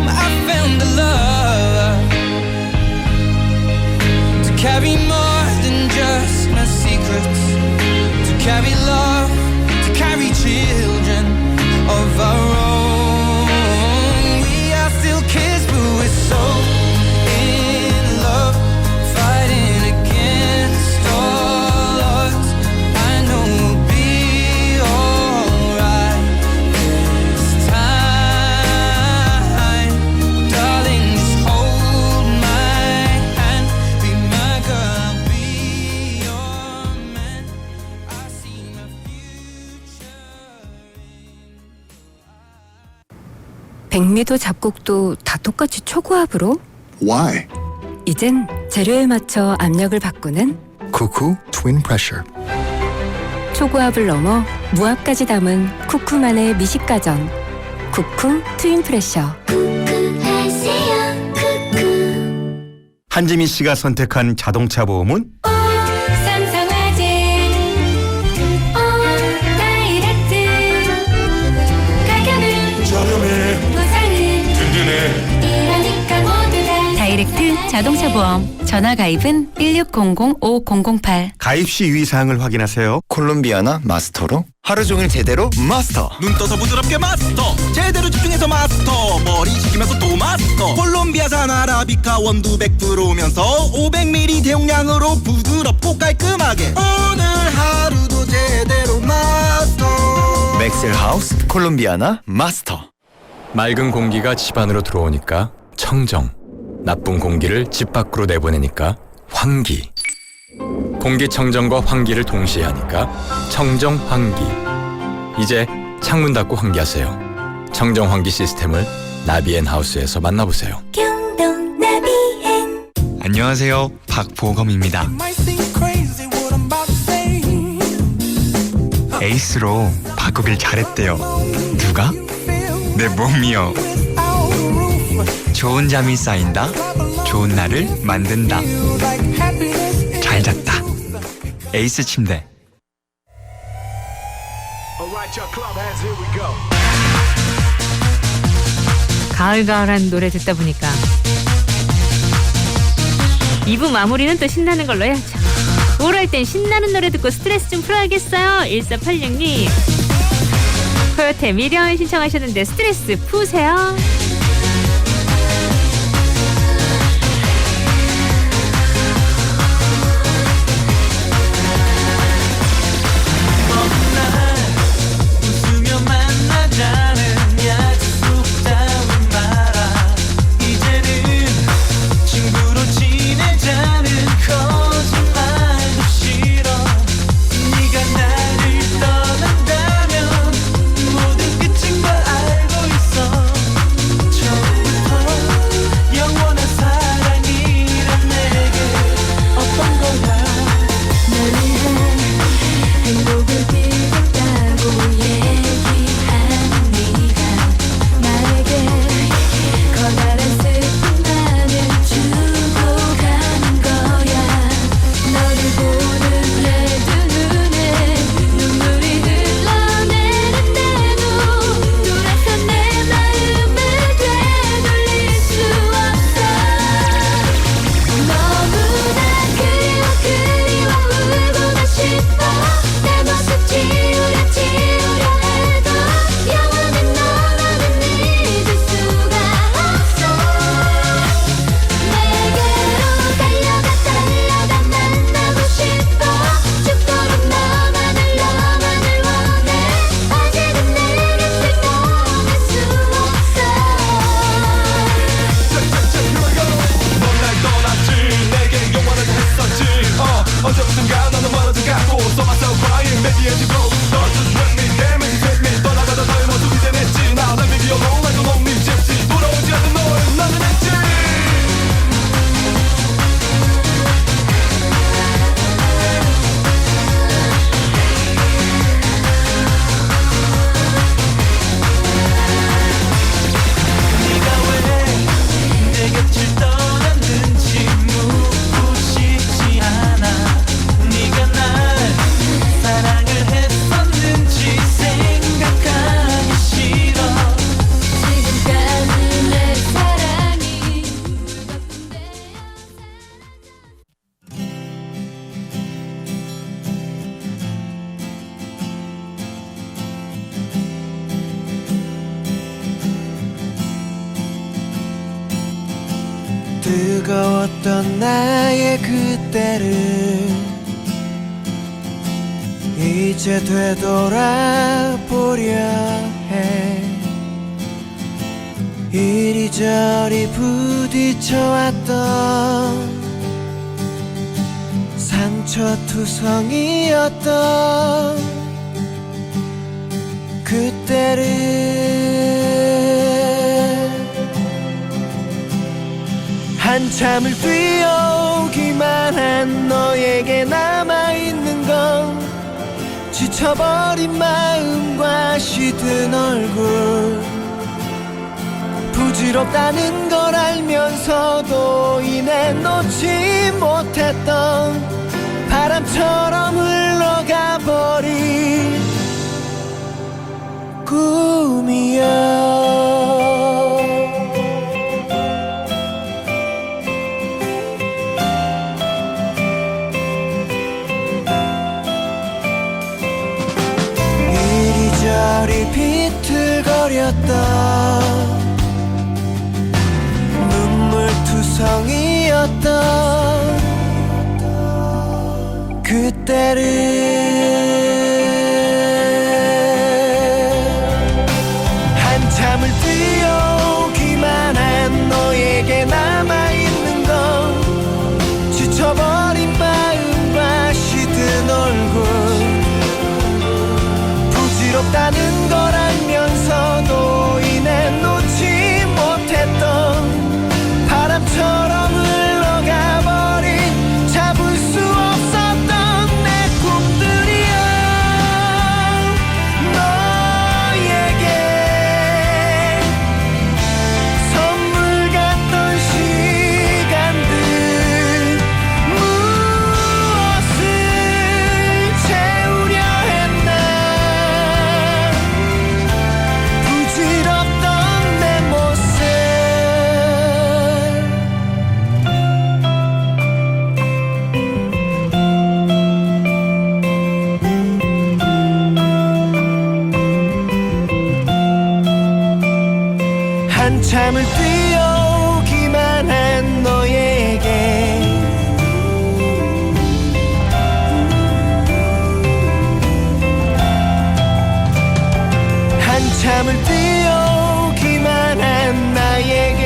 I found a love to carry more than just my secrets, to carry love, to carry children of our own. We are still kids, but we're so in love, fighting against all odds. I know we'll be alright this time, darling. Just hold my hand, be my girl, I'll be your man. I see my future. 백미도 잡곡도 다 똑같이 초고압으로? Why? 이젠 재료에 맞춰 압력을 바꾸는 Cuckoo Twin Pressure. 초고압을 넘어 무압까지 담은 쿠쿠만의 미식가전 쿠쿠 트윈 프레셔. 한지민 씨가 선택한 자동차 보험은 삼성화재 다이렉트, 가격은 저렴해, 보상은 든든해. 이러니까 모두 다 다이렉트 자동차 보험. 전화 가입은 1600-5008. 가입 시 유의사항을 확인하세요. 콜롬비아나 마스터로 하루 종일 제대로 마스터. 눈 떠서 부드럽게 마스터, 제대로 집중해서 마스터, 머리 식히면서 또 마스터. 콜롬비아산 아라비카 원두 100%면서 500ml 대용량으로 부드럽고 깔끔하게 오늘 하루도 제대로 마스터. 맥셀하우스 콜롬비아나 마스터. 맑은 공기가 집 안으로 들어오니까 청정, 나쁜 공기를 집 밖으로 내보내니까 환기. 공기청정과 환기를 동시에 하니까 청정환기. 이제 창문 닫고 환기하세요. 청정환기 시스템을 나비앤하우스에서 만나보세요. 경동 나비엔 안녕하세요, 박보검입니다. 에이스로 바꾸길 잘했대요. 누가? 내 몸이요. 좋은 잠이 쌓인다, 좋은 날을 만든다. 잘 잤다. 에이스 침대. 가을가을한 노래 듣다 보니까 2부 마무리는 또 신나는 걸로 해야죠. 우울할 땐 신나는 노래 듣고 스트레스 좀 풀어야겠어요. 1486님 코요태 미련 신청하셨는데 스트레스 푸세요. 뜨거웠던 나의 그때를 이제 되돌아보려 해. 이리저리 부딪혀왔던 상처투성이었던 그때를 한참을 뛰어오기만 한 너에게 남아있는 건 지쳐버린 마음과 시든 얼굴. 부질없다는 걸 알면서도 이내 놓지 못했던 바람처럼 흘러가 버린 꿈이여. 이리저리 비틀거렸던 눈물투성이었던 그때를 한참을 뛰어오기만 한 너에게 남아있는 건 지쳐버린 마음과 시든 얼굴. 부질없다는 걸 알면서도 이내 놓지 못했던 바람처럼 흘러가 버린 잡을 수 없었던 내 꿈들이여. 너에게 선물 같던 시간들 무엇을 채우려 했나. 부질없던 내 모습. 한참을 뛰어오기만 한 너에게 한참을 뛰어오기만 한 나에게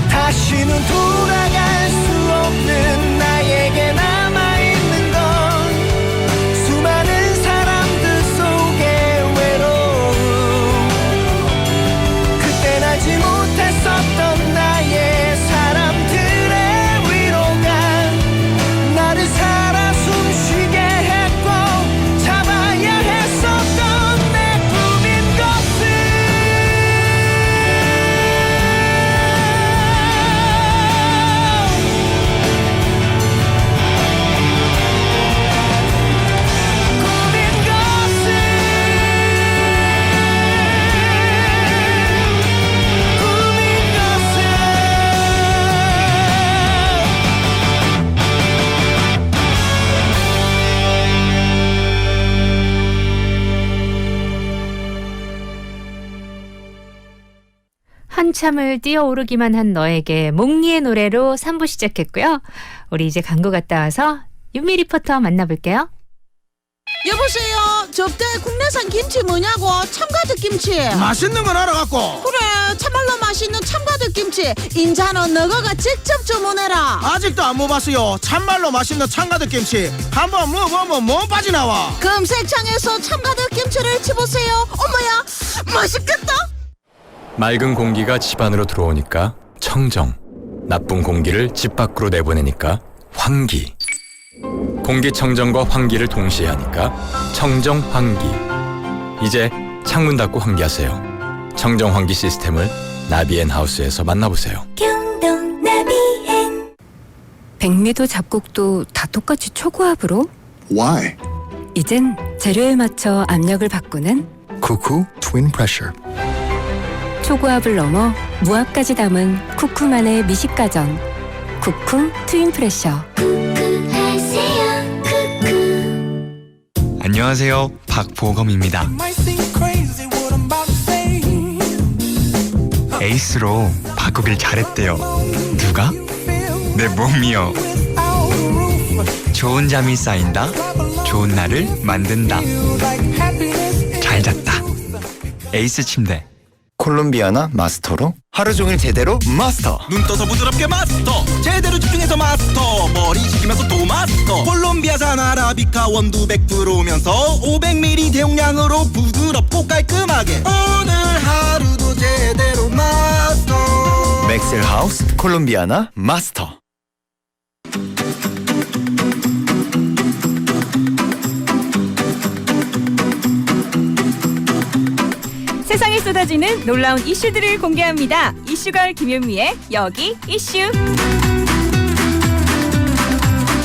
다시는 돌아갈 수 없는 나에게 남아있는 건 수많은 사람들 속의 외로움. 그땐 알지 못했었던 나의 사람들의 위로가 나를 살아 숨쉬게 했고 잡아야 했었던 내 꿈인 것을. 한참을 뛰어오르기만 한 너에게 몽니의 노래로 3부 시작했고요. 우리 이제 광고 갔다 와서 윤미 리포터 만나볼게요. 여보세요. 접대 국내산 김치 뭐냐고. 참가득 김치. 맛있는 건 알아갖고. 그래 참말로 맛있는 참가득 김치 인자는 너가 직접 주문해라. 아직도 안 먹어봤어요. 참말로 맛있는 참가득 김치. 한번 먹어보면 못 빠져나와. 검색창에서 참가득 김치를 치보세요. 어머야 맛있겠다. 맑은 공기가 집 안으로 들어오니까 청정, 나쁜 공기를 집 밖으로 내보내니까 환기. 공기청정과 환기를 동시에 하니까 청정환기. 이제 창문 닫고 환기하세요. 청정환기 시스템을 나비앤하우스에서 만나보세요. 경동 나비엔. 백미도 잡곡도 다 똑같이 초고압으로? Why? 이젠 재료에 맞춰 압력을 바꾸는 Cuckoo Twin Pressure. 초고압을 넘어 무압까지 담은 쿠쿠만의 미식가전 쿠쿠 트윈 프레셔. 쿠쿠하세요 쿠쿠 안녕하세요, 박보검입니다. 에이스로 바꾸길 잘했대요. 누가? 내 몸이요. 좋은 잠이 쌓인다. 좋은 날을 만든다. 잘 잤다. 에이스 침대. 콜롬비아나 마스터로 하루 종일 제대로 마스터. 눈 떠서 부드럽게 마스터 제대로 집중해서 마스터 머리 식히면서 또 마스터 콜롬비아산 아라비카 원두 100%면서 500ml 대용량으로 부드럽고 깔끔하게 오늘 하루도 제대로 마스터. 맥셀 하우스 콜롬비아나 마스터. 세상에 쏟아지는 놀라운 이슈들을 공개합니다. 이슈걸 김현미의 여기 이슈.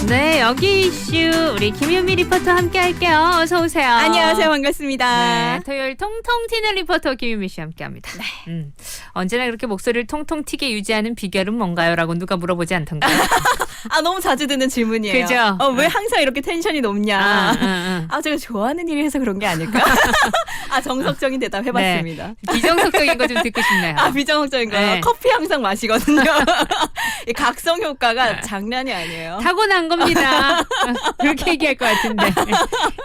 네, 여기 이슈 우리 김윤미 리포터 함께 할게요. 어서 오세요. 안녕하세요. 반갑습니다. 네, 토요일 통통 튀는 리포터 김윤미 씨 함께합니다. 네. 언제나 그렇게 목소리를 통통 튀게 유지하는 비결은 뭔가요? 라고 누가 물어보지 않던가요? 아, 너무 자주 듣는 질문이에요. 그죠? 왜 항상 이렇게 텐션이 높냐? 제가 좋아하는 일을 해서 그런 게 아닐까? 정석적인 대답 해봤습니다. 네. 비정석적인 거 좀 듣고 싶네요. 비정석적인 거. 네. 커피 항상 마시거든요. 이 각성 효과가 장난이 아니에요. 타고난 겁니다. 그렇게 얘기할 것 같은데.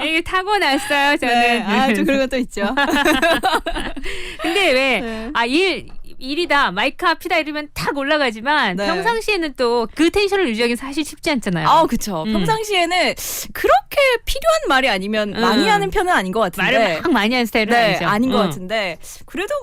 이게 타고났어요, 저는. 네. 좀 그런 것도 있죠. 근데 왜, 일이다, 마이크 앞이다 이러면 탁 올라가지만 평상시에는 또 그 텐션을 유지하기 사실 쉽지 않잖아요. 그쵸. 평상시에는 그렇게 필요한 말이 아니면 많이 하는 편은 아닌 것 같은데. 말을 막 많이 하는 스타일은 아니죠. 아닌 것 같은데. 그래도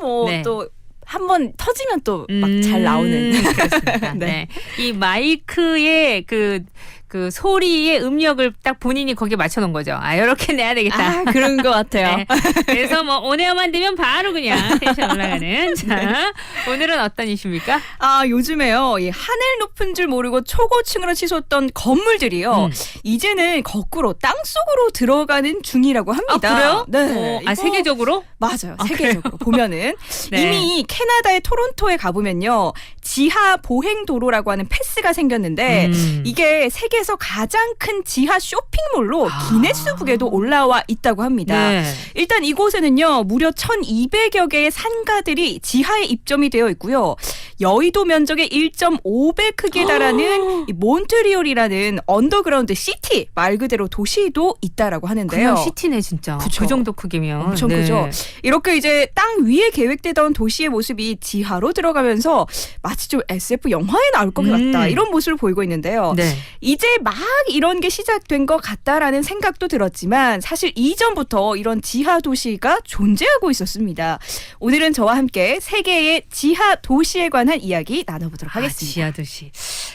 또 한번 터지면 또 막 잘 나오는. 그렇습니다. 네. 이 마이크의 그 소리의 음력을 딱 본인이 거기에 맞춰놓은 거죠. 이렇게 내야 되겠다. 그런 것 같아요. 네. 그래서 온에어만 되면 바로 그냥 텐션 올라가는. 자, 오늘은 어떤 이슈입니까? 요즘에요. 이 하늘 높은 줄 모르고 초고층으로 치솟던 건물들이요. 이제는 거꾸로 땅속으로 들어가는 중이라고 합니다. 그래요? 네. 세계적으로? 맞아요. 세계적으로 보면은 이미 캐나다의 토론토에 가보면요. 지하 보행 도로라고 하는 패스가 생겼는데 이게 세계에서 가장 큰 지하 쇼핑몰로 기네스북에도 올라와 있다고 합니다. 네. 일단 이곳에는요. 무려 1200여 개의 상가들이 지하에 입점이 되어 있고요. 여의도 면적의 1.5배 크기에 달하는 이 몬트리올이라는 언더그라운드 시티 말 그대로 도시도 있다라고 하는데요. 그냥 시티네 진짜. 그쵸. 그 정도 크기면. 엄청 크죠. 이렇게 이제 땅 위에 계획되던 도시의 모습이 지하로 들어가면서 마치 좀 SF 영화에 나올 것 같다. 이런 모습을 보이고 있는데요. 네. 이제 막 이런 게 시작된 것 같다라는 생각도 들었지만 사실 이전부터 이런 지하 도시가 존재하고 있었습니다. 오늘은 저와 함께 세계의 지하 도시에 관한 이야기 나눠보도록 하겠습니다. 지하 도시.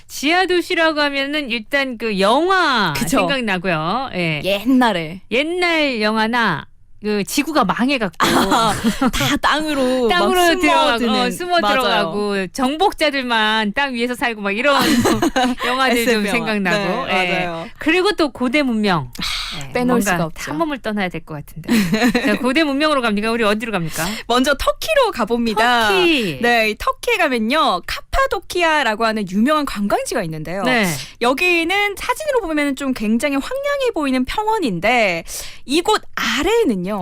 지하 도시라고 하면은 일단 그 영화 생각나고요. 예. 옛날 영화나 그 지구가 망해갖고 다 땅으로 들어가고 숨어 들어가고 정복자들만 땅 위에서 살고 막 이런 영화들 좀 생각나고. 맞아요. 그리고 또 고대 문명 빼놓을 수가 없죠. 탐험을 떠나야 될 것 같은데. 자, 고대 문명으로 갑니까? 우리 어디로 갑니까? 먼저 터키로 가봅니다. 터키. 네, 이 터키에 가면요 카파도키아라고 하는 유명한 관광지가 있는데요. 네. 여기는 사진으로 보면 좀 굉장히 황량해 보이는 평원인데 이곳 아래에는요.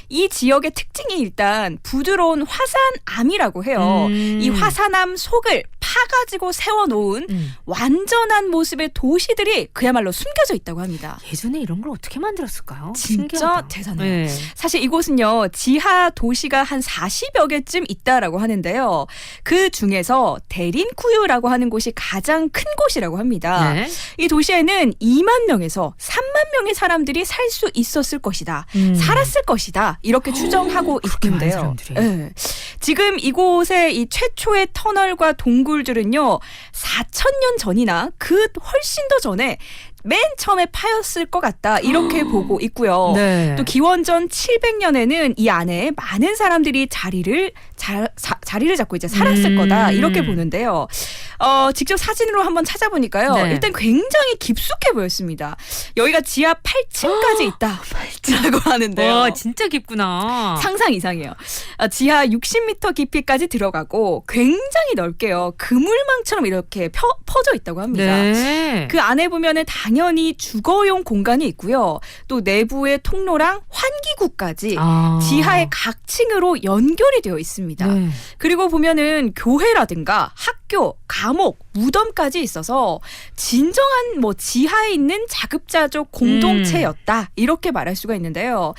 이 지역의 특징이 일단 부드러운 화산암이라고 해요. 이 화산암 속을 파가지고 세워놓은 완전한 모습의 도시들이 그야말로 숨겨져 있다고 합니다. 예전에 이런 걸 어떻게 만들었을까요? 진짜 신기하다. 대단해요. 네. 사실 이곳은요. 지하 도시가 한 40여 개쯤 있다라고 하는데요. 그 중에서 데린쿠유라고 하는 곳이 가장 큰 곳이라고 합니다. 네. 이 도시에는 2만 명에서 3만 명의 사람들이 살 수 있었을 것이다. 살았을 것이다. 이렇게 추정하고 있는데요. 네. 지금 이곳의 이 최초의 터널과 동굴들은요. 4,000년 전이나 그 훨씬 더 전에 맨 처음에 파였을 것 같다 이렇게 보고 있고요. 네. 또 기원전 700년에는 이 안에 많은 사람들이 자리를 잡고 이제 살았을 거다 이렇게 보는데요. 직접 사진으로 한번 찾아보니까요. 네. 일단 굉장히 깊숙해 보였습니다. 여기가 지하 8층까지 있다라고 하는데요. 와, 진짜 깊구나. 상상 이상이에요. 지하 60m 깊이까지 들어가고 굉장히 넓게요. 그물망처럼 이렇게 퍼져 있다고 합니다. 네. 그 안에 보면은 당연히 주거용 공간이 있고요. 또 내부의 통로랑 환기구까지 지하의 각 층으로 연결이 되어 있습니다. 네. 그리고 보면은 교회라든가 학교, 감옥, 무덤까지 있어서 진정한 뭐 지하에 있는 자급자족 공동체였다. 이렇게 말할 수가 있는데요.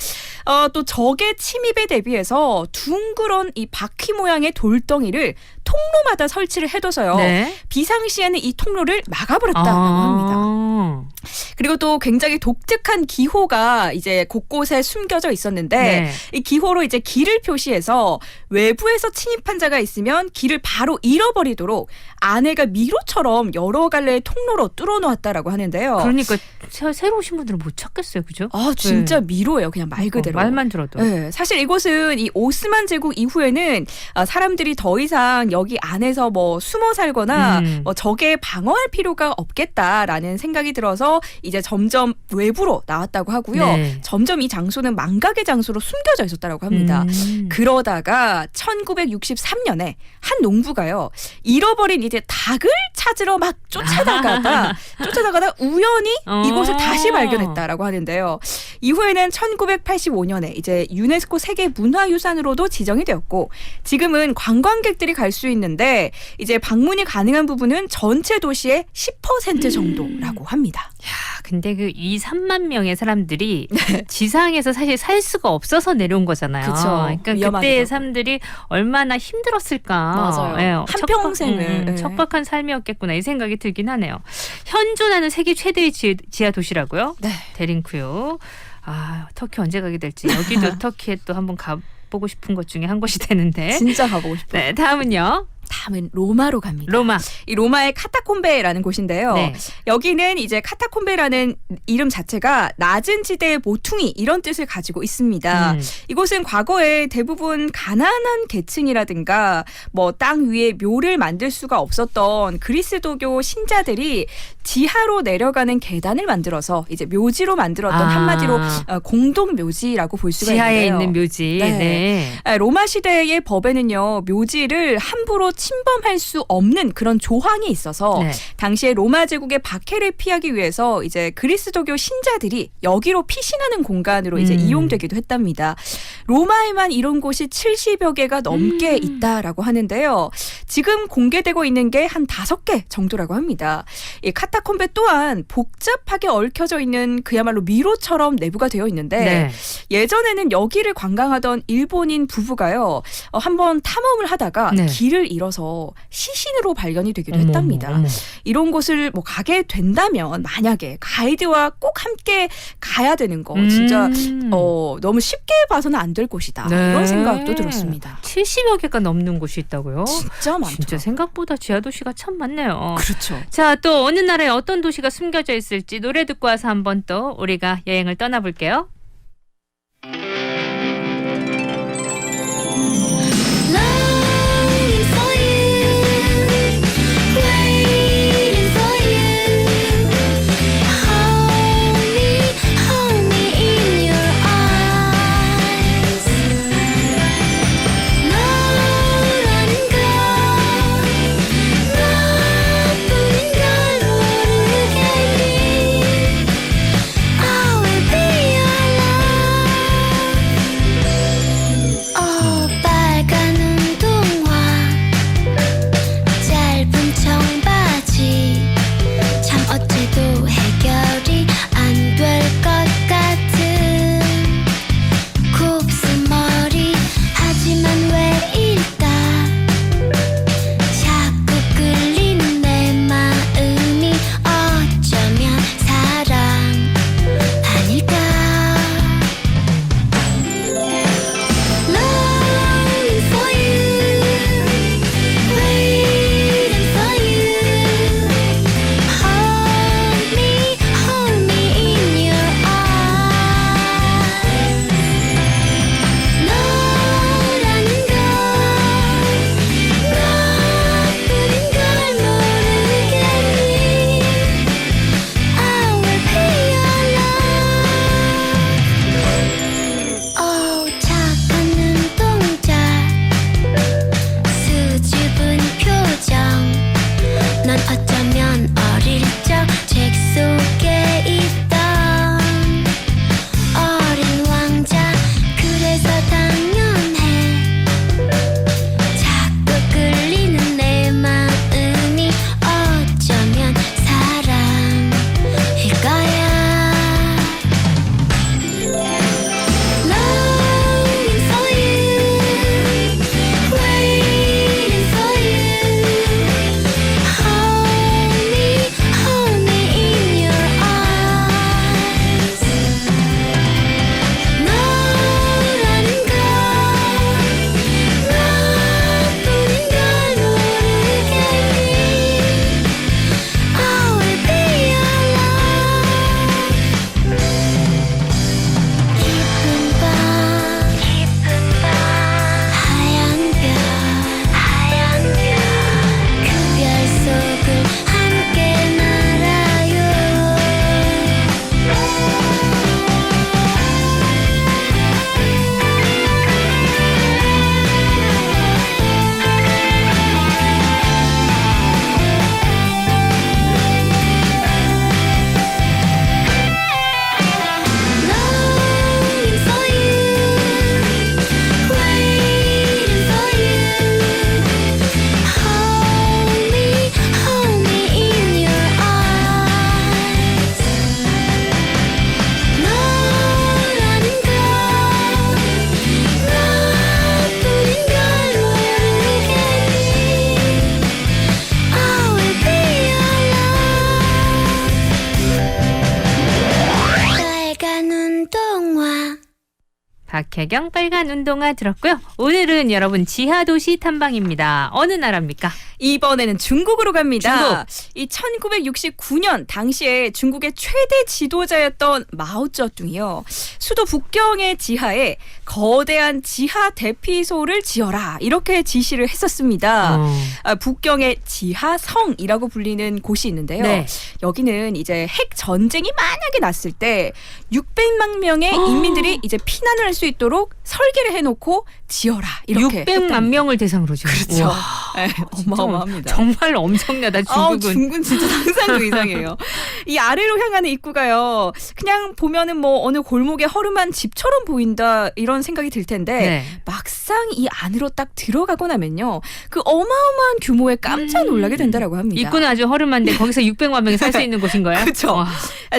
또 적의 침입에 대비해서 둥그런 이 바퀴 모양의 돌덩이를 통로마다 설치를 해둬서요. 네. 비상시에는 이 통로를 막아버렸다고 합니다. 그리고 또 굉장히 독특한 기호가 이제 곳곳에 숨겨져 있었는데 네. 이 기호로 이제 길을 표시해서 외부에서 침입한 자가 있으면 길을 바로 잃어버리도록 안에가 미로처럼 여러 갈래의 통로로 뚫어놓았다라고 하는데요. 그러니까 새로 오신 분들은 못 찾겠어요, 그죠? 아 진짜 미로예요, 그냥 말 그대로. 말만 들어도. 네, 사실 이곳은 이 오스만 제국 이후에는 사람들이 더 이상 여기 안에서 뭐 숨어 살거나 뭐 적에 방어할 필요가 없겠다라는 생각이 들어서 이제 점점 외부로 나왔다고 하고요. 네. 점점 이 장소는 망각의 장소로 숨겨져 있었다고 합니다. 그러다가 1963년에 한 농부가요, 잃어버린 이제 닭을 찾으러 막 쫓아다가다 우연히 이곳을 다시 발견했다라고 하는데요. 이후에는 1985년에 이제 유네스코 세계 문화유산으로도 지정이 되었고 지금은 관광객들이 갈 수 있는데 이제 방문이 가능한 부분은 전체 도시의 10% 정도라고 합니다. 야, 근데 그 2-3만 명의 사람들이 지상에서 사실 살 수가 없어서 내려온 거잖아요. 그쵸. 그러니까 위험하기도 그때의 하고. 삶들이 얼마나 힘들었을까. 맞아요. 예, 한평생을. 척박한 삶이었겠구나 이 생각이 들긴 하네요. 현존하는 세계 최대의 지하 도시라고요? 네. 데링크요. 아, 터키 언제 가게 될지. 여기도 터키에 또 한번 가보고 싶은 것 중에 한 곳이 되는데. 진짜 가보고 싶어요. 네, 다음은요. 다음은 로마로 갑니다. 로마. 이 로마의 카타콤베라는 곳인데요. 네. 여기는 이제 카타콤베라는 이름 자체가 낮은 지대의 모퉁이 이런 뜻을 가지고 있습니다. 이곳은 과거에 대부분 가난한 계층이라든가 뭐 땅 위에 묘를 만들 수가 없었던 그리스도교 신자들이 지하로 내려가는 계단을 만들어서 이제 묘지로 만들었던 한마디로 공동 묘지라고 볼 수가 지하에 있는데요. 있는 묘지. 네. 로마 시대의 법에는요, 묘지를 함부로 침범할 수 없는 그런 조항이 있어서 네. 당시에 로마 제국의 박해를 피하기 위해서 이제 그리스도교 신자들이 여기로 피신하는 공간으로 이제 이용되기도 했답니다. 로마에만 이런 곳이 70여 개가 넘게 있다라고 하는데요. 지금 공개되고 있는 게 한 5개 정도라고 합니다. 이 카타콤베 또한 복잡하게 얽혀져 있는 그야말로 미로처럼 내부가 되어 있는데 네. 예전에는 여기를 관광하던 일본인 부부가요, 한번 탐험을 하다가 네. 길을 잃어서 시신으로 발견이 되기도 했답니다. 이런 곳을 뭐 가게 된다면 만약에 가이드와 꼭 함께 가야 되는 거 진짜 너무 쉽게 봐서는 안 될 곳이다. 네. 이런 생각도 들었습니다. 70여 개가 넘는 곳이 있다고요? 진짜 많죠. 진짜 생각보다 지하 도시가 참 많네요. 그렇죠. 자, 또 어느 나라에 어떤 도시가 숨겨져 있을지 노래 듣고 와서 한번 또 우리가 여행을 떠나볼게요. I will be your 박혜경 빨간 운동화 들었고요. 오늘은 여러분 지하도시 탐방입니다. 어느 나라입니까? 이번에는 중국으로 갑니다. 이 1969년 당시에 중국의 최대 지도자였던 마오쩌둥이요. 수도 북경의 지하에 거대한 지하 대피소를 지어라 이렇게 지시를 했었습니다. 북경의 지하성이라고 불리는 곳이 있는데요. 네. 여기는 이제 핵 전쟁이 만약에 났을 때 600만 명의 인민들이 이제 피난을 할 수 있도록 설계를 해놓고 지어라 이렇게 600만 명을 대상으로 지금. 그렇죠. 네, 어마어마합니다. 정말 엄청나다 중국은. 중국은 진짜 상상도 이상해요. 이 아래로 향하는 입구가요. 그냥 보면은 뭐 어느 골목에 허름한 집처럼 보인다 이런 생각이 들 텐데 네. 막상 이 안으로 딱 들어가고 나면요. 그 어마어마한 규모에 깜짝 놀라게 된다라고 합니다. 입구는 아주 허름한데 거기서 600만 명이 살 수 있는 곳인 거예요? 그렇죠.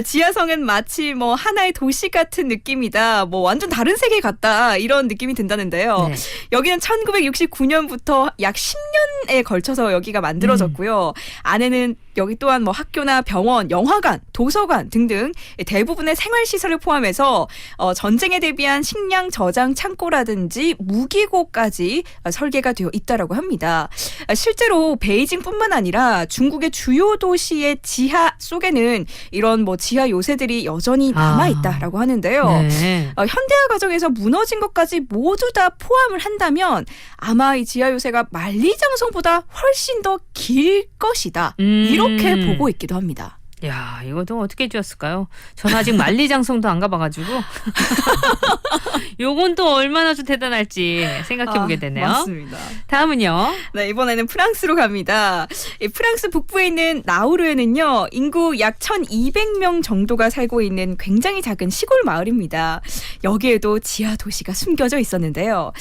지하성은 마치 뭐 하나의 도시 같은 느낌이다. 뭐 완전 다른 세계 같다. 이런 느낌이 든다는데요. 네. 여기는 1969년부터 약 10년에 걸쳐서 여기가 만들어졌고요. 안에는 여기 또한 뭐 학교나 병원, 영화관, 도서관 등등 대부분의 생활시설을 포함해서 전쟁에 대비한 식량 저장 창고라든지 무기고까지 설계가 되어 있다라고 합니다. 실제로 베이징뿐만 아니라 중국의 주요 도시의 지하 속에는 이런 뭐 지하 요새들이 여전히 남아있다라고 하는데요. 네. 현대화 과정에서 무너진 것까지 모두 다 포함을 한다면 아마 이 지하 요새가 만리장성보다 훨씬 더 길 것이다. 이렇게 보고 있기도 합니다. 야, 이것도 어떻게 지었을까요? 전 아직 만리장성도 안 가봐가지고 요건 또 얼마나 좀 대단할지 생각해보게 되네요. 맞습니다. 다음은요. 네, 이번에는 프랑스로 갑니다. 이 프랑스 북부에 있는 나우르에는요. 인구 약 1200명 정도가 살고 있는 굉장히 작은 시골 마을입니다. 여기에도 지하 도시가 숨겨져 있었는데요.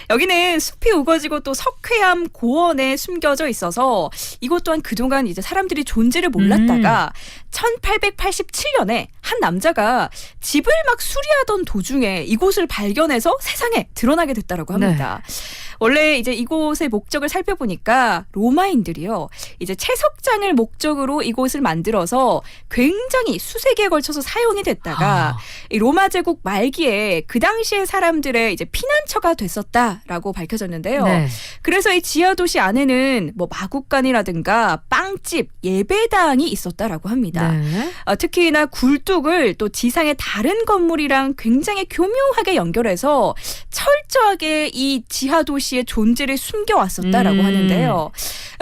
여기는 숲이 우거지고 또 석회암 고원에 숨겨져 있어서 이것 또한 그동안 이제 사람들이 존재를 몰랐다가 1887년에 한 남자가 집을 막 수리하던 도중에 이곳을 발견해서 세상에 드러나게 됐다라고 합니다. 네. 원래 이제 이곳의 목적을 살펴보니까 로마인들이요. 이제 채석장을 목적으로 이곳을 만들어서 굉장히 수세기에 걸쳐서 사용이 됐다가 이 로마 제국 말기에 그 당시의 사람들의 이제 피난처가 됐었다라고 밝혀졌는데요. 네. 그래서 이 지하 도시 안에는 뭐 마구간이라든가 빵집, 예배당이 있었다라고 합니다. 네. 특히나 굴뚝을 또 지상의 다른 건물이랑 굉장히 교묘하게 연결해서 철저하게 이 지하 도시의 존재를 숨겨왔었다라고 하는데요.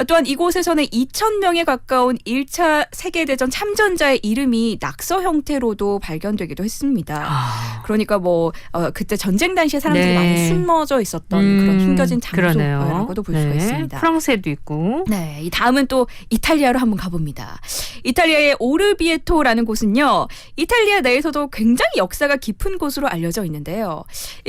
또한 이곳에서는 2,000명에 가까운 1차 세계대전 참전자의 이름이 낙서 형태로도 발견되기도 했습니다. 그러니까 뭐 그때 전쟁 당시에 사람들이 네. 많이 숨어져 있었던 그런 숨겨진 장소라고도 볼 수가 있습니다. 프랑스에도 있고. 네, 이 다음은 또 이탈리아로 한번 가봅니다. 이탈리아의 오르비에토라는 곳은요. 이탈리아 내에서도 굉장히 역사가 깊은 곳으로 알려져 있는데요.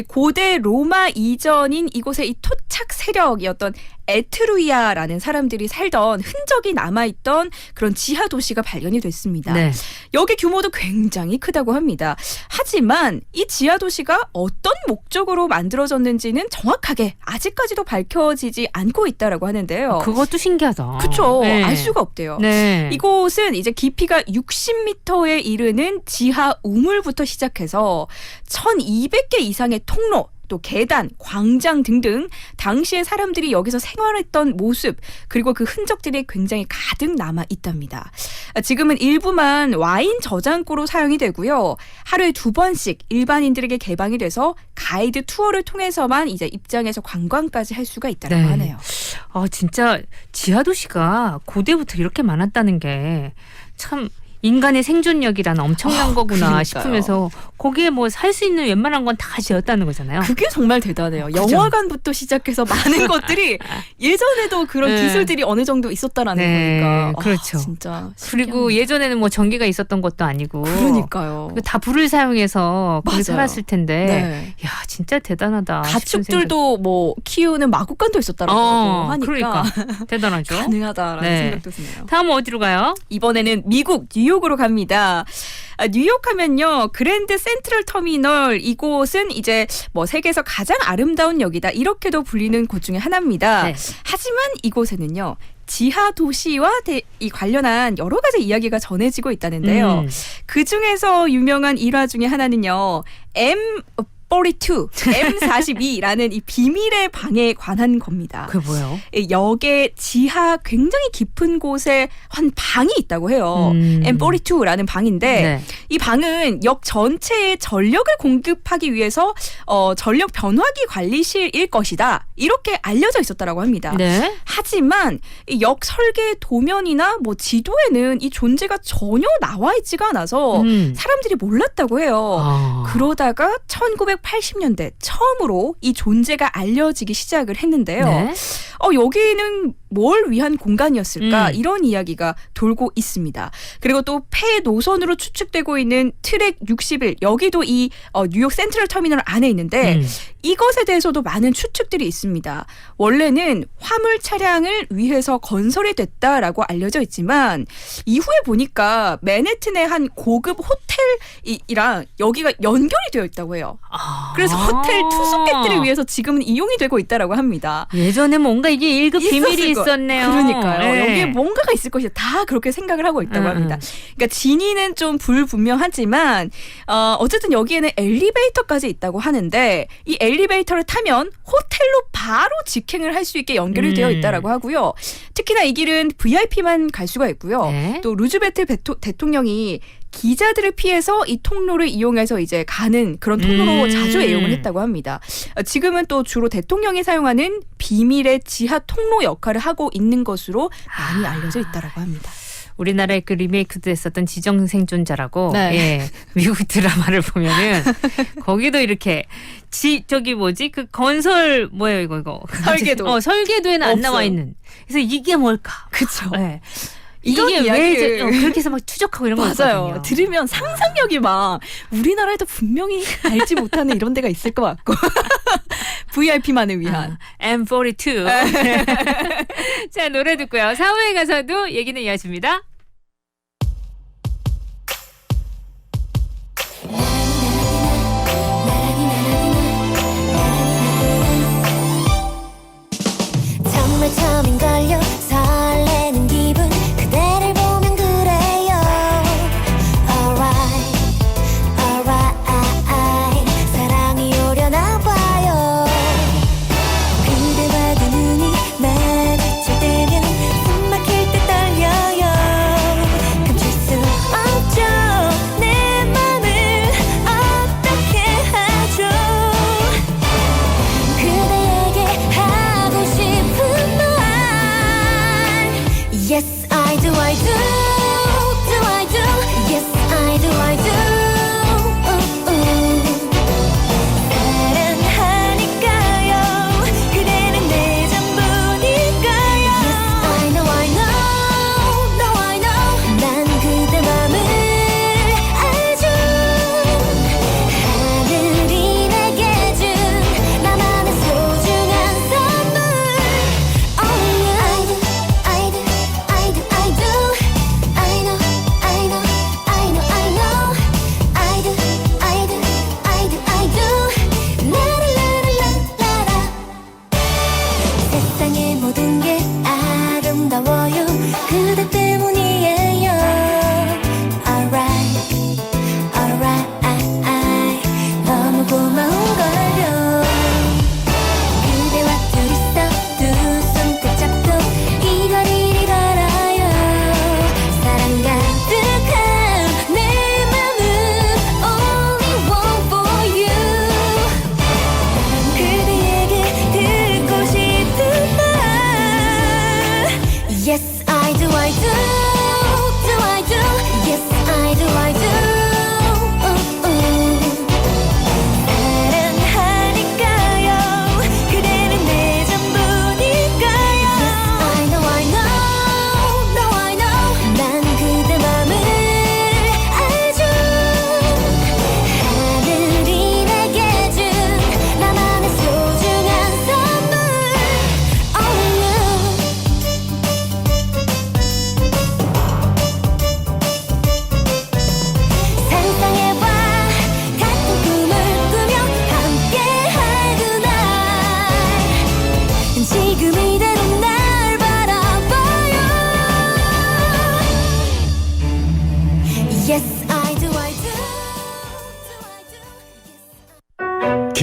고대 로마 이전인 이곳의 이 토착 세력이었던 에트루이아라는 사람들이 살던 흔적이 남아있던 그런 지하 도시가 발견이 됐습니다. 네. 여기 규모도 굉장히 크다고 합니다. 하지만 이 지하 도시가 어떤 목적으로 만들어졌는지는 정확하게 아직까지도 밝혀지지 않고 있다라고 하는데요. 그것도 신기하다. 그렇죠. 네. 알 수가 없대요. 네. 이곳은 이제 깊이가 60m에 이르는 지하 우물부터 시작해서 1200개 이상의 통로, 또 계단, 광장 등등 당시의 사람들이 여기서 생활했던 모습 그리고 그 흔적들이 굉장히 가득 남아 있답니다. 지금은 일부만 와인 저장고로 사용이 되고요. 하루에 2번씩 일반인들에게 개방이 돼서 가이드 투어를 통해서만 이제 입장해서 관광까지 할 수가 있다고 네. 하네요. 진짜 지하도시가 고대부터 이렇게 많았다는 게 참 인간의 생존력이란 엄청난 거구나 그러니까요. 싶으면서 거기에 뭐 살 수 있는 웬만한 건 다 지었다는 거잖아요. 그게 정말 대단해요. 그죠? 영화관부터 시작해서 많은 것들이 예전에도 그런 네. 기술들이 어느 정도 있었다라는 네, 거니까. 그렇죠. 진짜. 그리고 예전에는 뭐 전기가 있었던 것도 아니고. 그러니까요. 다 불을 사용해서 거기 맞아요. 살았을 텐데. 네. 야, 진짜 대단하다. 가축들도 뭐 키우는 마구간도 있었다라고 하니까. 그러니까 대단하죠. 가능하다라는 네. 생각도 드네요. 다음 어디로 가요? 이번에는 미국 뉴욕으로 갑니다. 뉴욕 하면요. 그랜드 센트럴 터미널 이곳은 이제 뭐 세계에서 가장 아름다운 역이다. 이렇게도 불리는 곳 중에 하나입니다. 네. 하지만 이곳에는요. 지하 도시와 이 관련한 여러 가지 이야기가 전해지고 있다는데요. 그중에서 유명한 일화 중에 하나는요. M42, M42라는 이 비밀의 방에 관한 겁니다. 그게 뭐예요? 이 역의 지하 굉장히 깊은 곳에 한 방이 있다고 해요. M42라는 방인데 네. 이 방은 역 전체에 전력을 공급하기 위해서 전력 변화기 관리실일 것이다. 이렇게 알려져 있었다라고 합니다. 네. 하지만 이 역 설계 도면이나 뭐 지도에는 이 존재가 전혀 나와 있지가 않아서 사람들이 몰랐다고 해요. 그러다가 1980년대 처음으로 이 존재가 알려지기 시작을 했는데요. 네. 여기는 뭘 위한 공간이었을까 이런 이야기가 돌고 있습니다. 그리고 또 폐 노선으로 추측되고 있는 트랙 61 여기도 이 뉴욕 센트럴 터미널 안에 있는데 이것에 대해서도 많은 추측들이 있습니다. 원래는 화물 차량을 위해서 건설이 됐다라고 알려져 있지만 이후에 보니까 맨해튼의 한 고급 호텔이랑 여기가 연결이 되어 있다고 해요. 그래서 호텔 투숙객들을 위해서 지금은 이용이 되고 있다라고 합니다. 예전에 뭔가 이게 1급 비밀이 있었네요. 그러니까요. 네. 여기에 뭔가가 있을 것이다. 다 그렇게 생각을 하고 있다고 합니다. 그러니까 진위는 좀 불분명하지만 어쨌든 여기에는 엘리베이터까지 있다고 하는데 이 엘리베이터를 타면 호텔로 바로 직행을 할 수 있게 연결이 되어 있다라고 하고요. 특히나 이 길은 VIP만 갈 수가 있고요. 네. 또 루즈벨트 대통령이 기자들을 피해서 이 통로를 이용해서 이제 가는 그런 통로로 자주 애용을 했다고 합니다. 지금은 또 주로 대통령이 사용하는 비밀의 지하 통로 역할을 하고 있는 것으로 많이 알려져 있다라고 합니다. 우리나라에 그 리메이크도 했었던 지정생존자라고 네. 예, 미국 드라마를 보면은 거기도 이렇게 저기 뭐지 그 건설 뭐예요 이거 설계도. 설계도에는 안 없어요. 나와 있는. 그래서 이게 뭘까? 그렇죠. 네. 이런 이게 이야기를 왜 그렇게 해서 막 추적하고 이런 맞아요. 거였거든요. 들으면 상상력이 막 우리나라에도 분명히 알지 못하는 이런 데가 있을 것 같고 VIP만을 위한 M42. 자 노래 듣고요. 4부에 가서도 얘기는 이어집니다. 정말 처음인걸요 설레는 기분 그대를 보면 그래요 Alright Alright 사랑이 오려나 봐요 그대와 두 눈이 마주칠 때면 숨 막힐 때 떨려요 감출 수 없죠 내 맘을 어떻게 하죠 그대에게 하고 싶은 말 Yes I do I do Do I do Yes I do I do 사랑하니까요 그대는 내 전부니까요 Yes I know I know No I know 난 그대 맘을 알죠 하늘이 내게 준 나만의 소중한 선물 Only you I do I do I do I do I know I know I know I know I do I do I do I do 라라라라라라 세상의 모든 게 아름다워요 그대 때문이에요 Alright Alright 너무 고마운걸요 그대와 둘이서 두 손끝 잡고 이 거리를 걸어요 사랑 가득한 내 맘은 only one for you 그대에게 듣고 싶은 말 Yes I do I do Do I do Yes I do I do 사랑하니까요 그대는 내 전부니까요 Yes I know I know No I know 난 그대 맘을 알죠 하늘이 내게 준 나만의 소중한 선물 Only you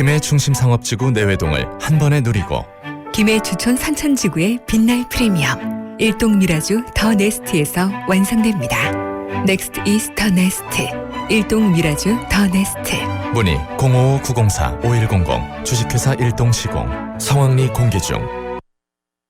김해 중심 상업지구 내외동을 한 번에 누리고 김해 주촌 산천지구의 빛날 프리미엄 일동 미라주 더 네스트에서 완성됩니다. 넥스트 이스 더 네스트 일동 미라주 더 네스트. 문의 055-904-5100 주식회사 일동시공. 성황리 공개 중.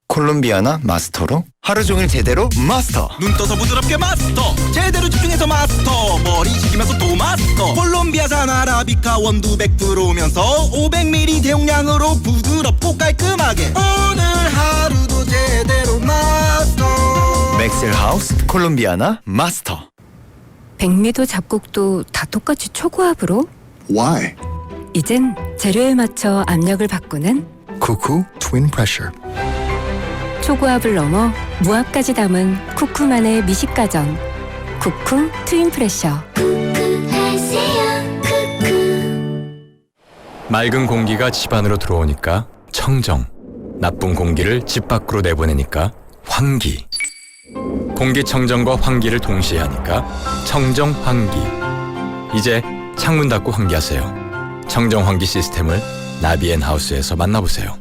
콜롬비아나 마스터로 하루 종일 제대로 마스터. 눈 떠서 부드럽게 마스터 제대로 집중해서 마스터 머리 식히면서 또 마스터 콜롬비아산 아라비카 원두 100% 오면서 500ml 대용량으로 부드럽고 깔끔하게 오늘 하루도 제대로 마스터. 맥셀하우스 콜롬비아나 마스터. 백미도 잡곡도 다 똑같이 초고압으로? Why? 이젠 재료에 맞춰 압력을 바꾸는 Cuckoo Twin Pressure. 초고압을 넘어 무압까지 담은 쿠쿠만의 미식가전 쿠쿠 트윈 프레셔. 맑은 공기가 집 안으로 들어오니까 청정, 나쁜 공기를 집 밖으로 내보내니까 환기. 공기청정과 환기를 동시에 하니까 청정환기. 이제 창문 닫고 환기하세요. 청정환기 시스템을 나비앤하우스에서 만나보세요.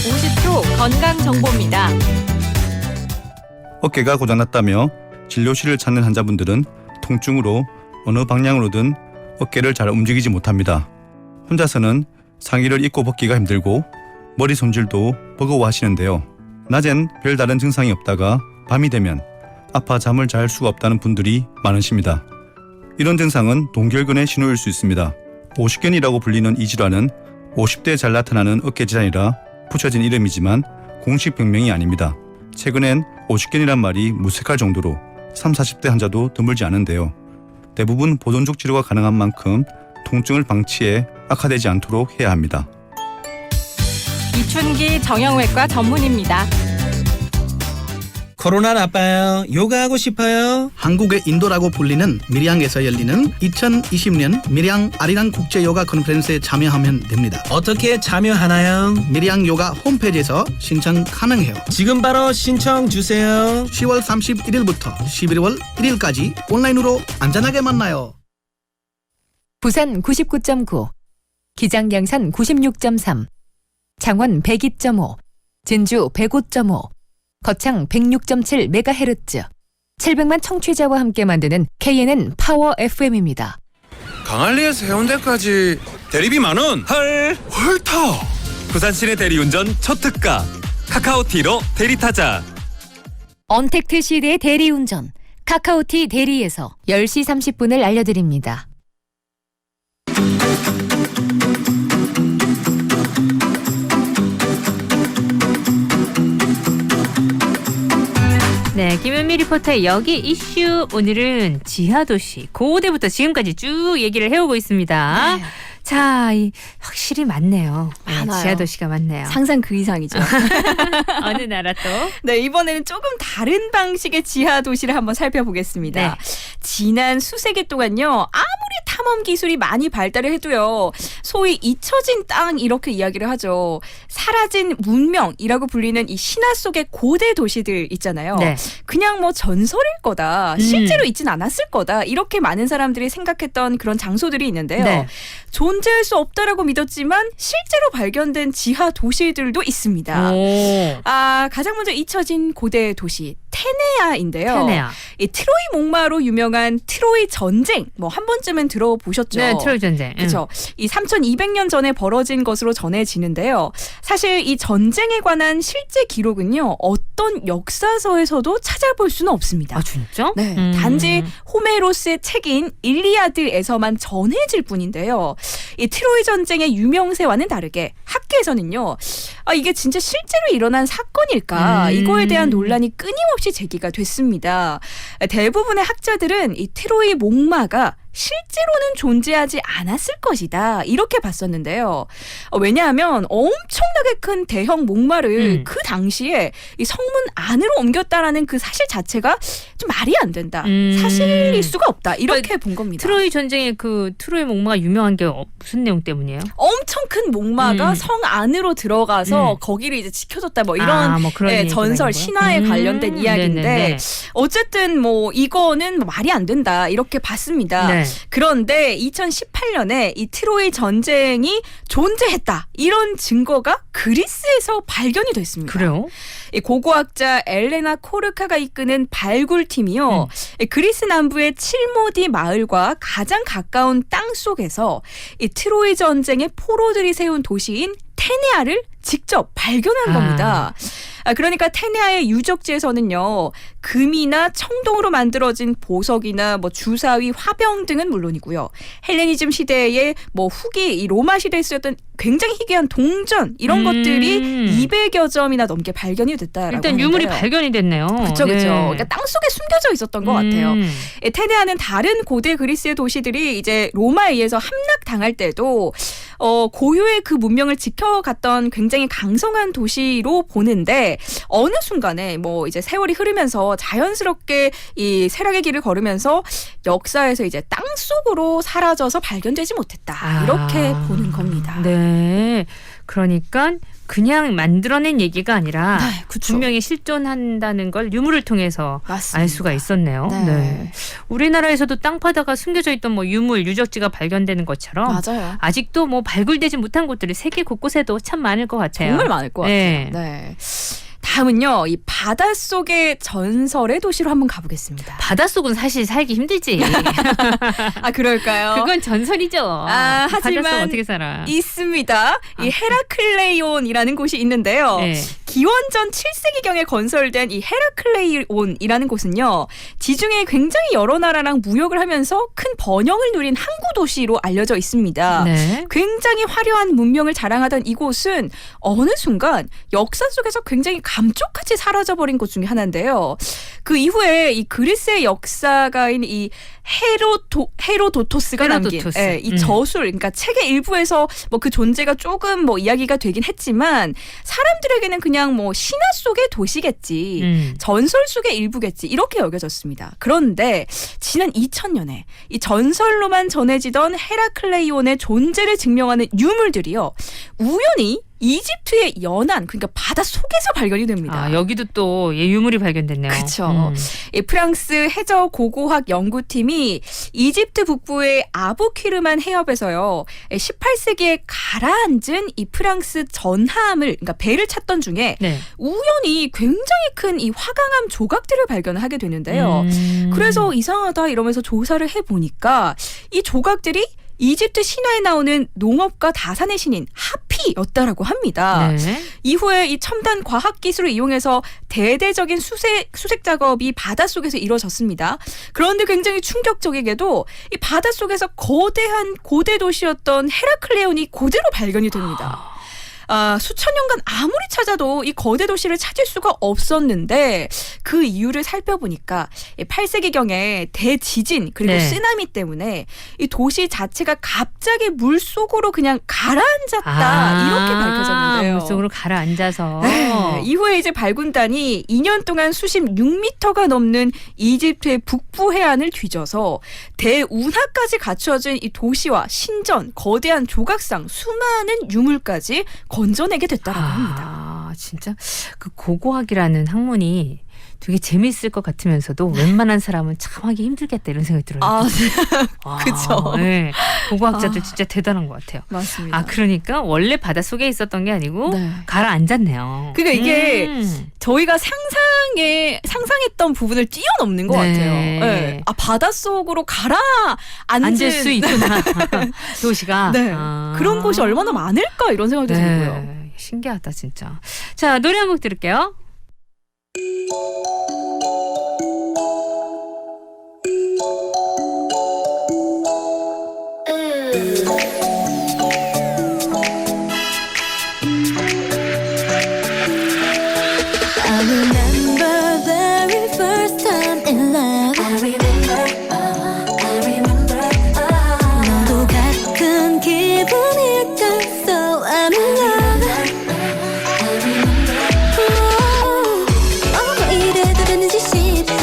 50초 건강 정보입니다. 어깨가 고장났다며 진료실을 찾는 환자분들은 통증으로 어느 방향으로든 어깨를 잘 움직이지 못합니다. 혼자서는 상의를 입고 벗기가 힘들고 머리 손질도 버거워하시는데요. 낮엔 별다른 증상이 없다가 밤이 되면 아파 잠을 잘 수가 없다는 분들이 많으십니다. 이런 증상은 동결근의 신호일 수 있습니다. 오십견이라고 불리는 이 질환은 50대에 잘 나타나는 어깨 질환이라 붙여진 이름이지만 공식 병명이 아닙니다. 최근엔 오십견이란 말이 무색할 정도로 30, 40대 환자도 드물지 않은데요. 대부분 보존적 치료가 가능한 만큼 통증을 방치해 악화되지 않도록 해야 합니다. 이춘기 정형외과 전문입니다. 코로나 나빠요. 요가하고 싶어요. 한국의 인도라고 불리는 밀양에서 열리는 2020년 밀양 아리랑 국제 요가 컨퍼런스에 참여하면 됩니다. 어떻게 참여하나요? 밀양 요가 홈페이지에서 신청 가능해요. 지금 바로 신청 주세요. 10월 31일부터 11월 1일까지 온라인으로 안전하게 만나요. 부산 99.9, 기장양산 96.3, 창원 102.5, 진주 105.5, 거창 106.7MHz, 700만 청취자와 함께 만드는 KNN 파워 FM입니다. 강한리에서 해운대까지 대리비 만원. 헐! 헐타. 부산 시내 대리운전 첫 특가. 카카오티로 대리 타자. 언택트 시대의 대리운전, 카카오티 대리에서 10시 30분을 알려드립니다. 네, 김은미 리포터의 여기 이슈. 오늘은 지하도시 고대부터 지금까지 쭉 얘기를 해오고 있습니다. 네. 자, 확실히 많네요. 많아요. 지하도시가 많네요. 상상 그 이상이죠. 어느 나라 또? 네, 이번에는 조금 다른 방식의 지하 도시를 한번 살펴보겠습니다. 네. 지난 수세기 동안요, 아무리 탐험 기술이 많이 발달을 해도요, 소위 잊혀진 땅 이렇게 이야기를 하죠. 사라진 문명이라고 불리는 이 신화 속의 고대 도시들 있잖아요. 네. 그냥 뭐 전설일 거다, 실제로 있진 않았을 거다, 이렇게 많은 사람들이 생각했던 그런 장소들이 있는데요. 네. 존재할 수 없다라고 믿었지만 실제로 발견된 지하 도시들도 있습니다. 가장 먼저 잊혀진 고대 도시 테네아인데요. 테네아. 이 트로이 목마로 유명한 트로이 전쟁, 뭐 한 번쯤은 들어보셨죠? 네, 트로이 전쟁. 그렇죠. 이 3,200년 전에 벌어진 것으로 전해지는데요. 사실 이 전쟁에 관한 실제 기록은요, 어떤 역사서에서도 찾아볼 수는 없습니다. 아, 진짜? 네, 단지 호메로스의 책인 일리아드에서만 전해질 뿐인데요. 이 트로이 전쟁의 유명세와는 다르게 학계에서는요, 이게 진짜 실제로 일어난 사건일까, 이거에 대한 논란이 끊임없이 제기가 됐습니다. 대부분의 학자들은 이 트로이 목마가 실제로는 존재하지 않았을 것이다, 이렇게 봤었는데요. 왜냐하면 엄청나게 큰 대형 목마를 그 당시에 이 성문 안으로 옮겼다라는 그 사실 자체가 좀 말이 안 된다, 사실일 수가 없다, 이렇게 본 겁니다. 트로이 전쟁의 그 트로이 목마가 유명한 게 무슨 내용 때문이에요? 엄청 큰 목마가 성 안으로 들어가서 거기를 이제 지켜줬다, 뭐 이런 뭐 그런 전설, 신화에 관련된 이야기인데, 네네네. 어쨌든 뭐 이거는 말이 안 된다, 이렇게 봤습니다. 네. 네. 그런데 2018년에 이 트로이 전쟁이 존재했다. 이런 증거가 그리스에서 발견이 됐습니다. 그래요? 이 고고학자 엘레나 코르카가 이끄는 발굴팀이요. 이 그리스 남부의 칠모디 마을과 가장 가까운 땅 속에서 이 트로이 전쟁의 포로들이 세운 도시인 테네아를 직접 발견한 겁니다. 그러니까 테네아의 유적지에서는요, 금이나 청동으로 만들어진 보석이나 뭐 주사위, 화병 등은 물론이고요, 헬레니즘 시대의 뭐 후기 이 로마 시대에 쓰였던 굉장히 희귀한 동전 이런 것들이 200여 점이나 넘게 발견이 됐다라고 일단 하는데요. 유물이 발견이 됐네요. 그렇죠, 그렇죠. 네. 그러니까 땅 속에 숨겨져 있었던 것 같아요. 테네아는 다른 고대 그리스의 도시들이 이제 로마에 의해서 함락당할 때도 고유의 그 문명을 지켜갔던 굉장히 강성한 도시로 보는데 어느 순간에 뭐 이제 세월이 흐르면서 자연스럽게 이 쇠락의 길을 걸으면서 역사에서 이제 땅 속으로 사라져서 발견되지 못했다. 이렇게 보는 겁니다. 네. 그러니까 그냥 만들어낸 얘기가 아니라 분명히 실존한다는 걸 유물을 통해서 알 수가 있었네요. 네. 네. 우리나라에서도 땅바다가 숨겨져 있던 뭐 유물, 유적지가 발견되는 것처럼 맞아요. 아직도 뭐 발굴되지 못한 곳들이 세계 곳곳에도 참 많을 것 같아요. 정말 많을 것 같아요. 네. 네. 다음은요, 이 바닷속의 전설의 도시로 한번 가보겠습니다. 바닷속은 사실 살기 힘들지. 아, 그럴까요? 그건 전설이죠. 하지만 바닷속 어떻게 살아? 있습니다. 이 헤라클레이온이라는 곳이 있는데요. 네. 기원전 7세기경에 건설된 이 헤라클레이온이라는 곳은요, 지중해 굉장히 여러 나라랑 무역을 하면서 큰 번영을 누린 항구 도시로 알려져 있습니다. 네. 굉장히 화려한 문명을 자랑하던 이곳은 어느 순간 역사 속에서 굉장히 감쪽같이 사라져버린 곳 중에 하나인데요. 그 이후에 이 그리스의 역사가인 이 헤로도토스가 남긴 이 저술, 그러니까 책의 일부에서 뭐 그 존재가 조금 뭐 이야기가 되긴 했지만 사람들에게는 그냥 뭐 신화 속의 도시겠지, 전설 속의 일부겠지 이렇게 여겨졌습니다. 그런데 지난 2000년에 이 전설로만 전해지던 헤라클레이온의 존재를 증명하는 유물들이요, 우연히 이집트의 연안, 그러니까 바다 속에서 발견이 됩니다. 여기도 또 유물이 발견됐네요. 그렇죠. 프랑스 해저 고고학 연구팀이 이집트 북부의 아부퀴르만 해협에서요, 18세기에 가라앉은 이 프랑스 전함을, 그러니까 배를 찾던 중에 우연히 굉장히 큰 이 화강암 조각들을 발견하게 되는데요. 그래서 이상하다 이러면서 조사를 해보니까 이 조각들이 이집트 신화에 나오는 농업과 다산의 신인 하피였다라고 합니다. 네. 이후에 이 첨단 과학 기술을 이용해서 대대적인 수색 작업이 바닷속에서 이루어졌습니다. 그런데 굉장히 충격적이게도 이 바닷속에서 거대한 고대 도시였던 헤라클레온이 그대로 발견이 됩니다. 수천 년간 아무리 찾아도 이 거대 도시를 찾을 수가 없었는데 그 이유를 살펴보니까 8세기경에 대지진 그리고 쓰나미 때문에 이 도시 자체가 갑자기 물속으로 그냥 가라앉았다 이렇게 밝혀졌는데요. 물속으로 가라앉아서. 네, 이후에 이제 발굴단이 2년 동안 수심 6m가 넘는 이집트의 북부 해안을 뒤져서 대운하까지 갖춰진 이 도시와 신전, 거대한 조각상, 수많은 유물까지 건져내게 됐다라고 합니다. 진짜 그 고고학이라는 학문이 되게 재미있을 것 같으면서도 웬만한 사람은 참 하기 힘들겠다 이런 생각이 들어요. 그렇죠. 네. 고고학자들 진짜 대단한 것 같아요. 맞습니다. 그러니까 원래 바닷속에 있었던 게 아니고 가라앉았네요. 그러니까 이게 저희가 상상했던 부분을 뛰어넘는 것 같아요. 네. 바닷속으로 가라앉을 수 있구나. 도시가. 네. 그런 곳이 얼마나 많을까 이런 생각도 들고요. 신기하다 진짜. 자, 노래 한 곡 들을게요. I remember very first time in love. I remember. 너도 같은 기분일까? So I'm in love. 이래도 되는지 싶어.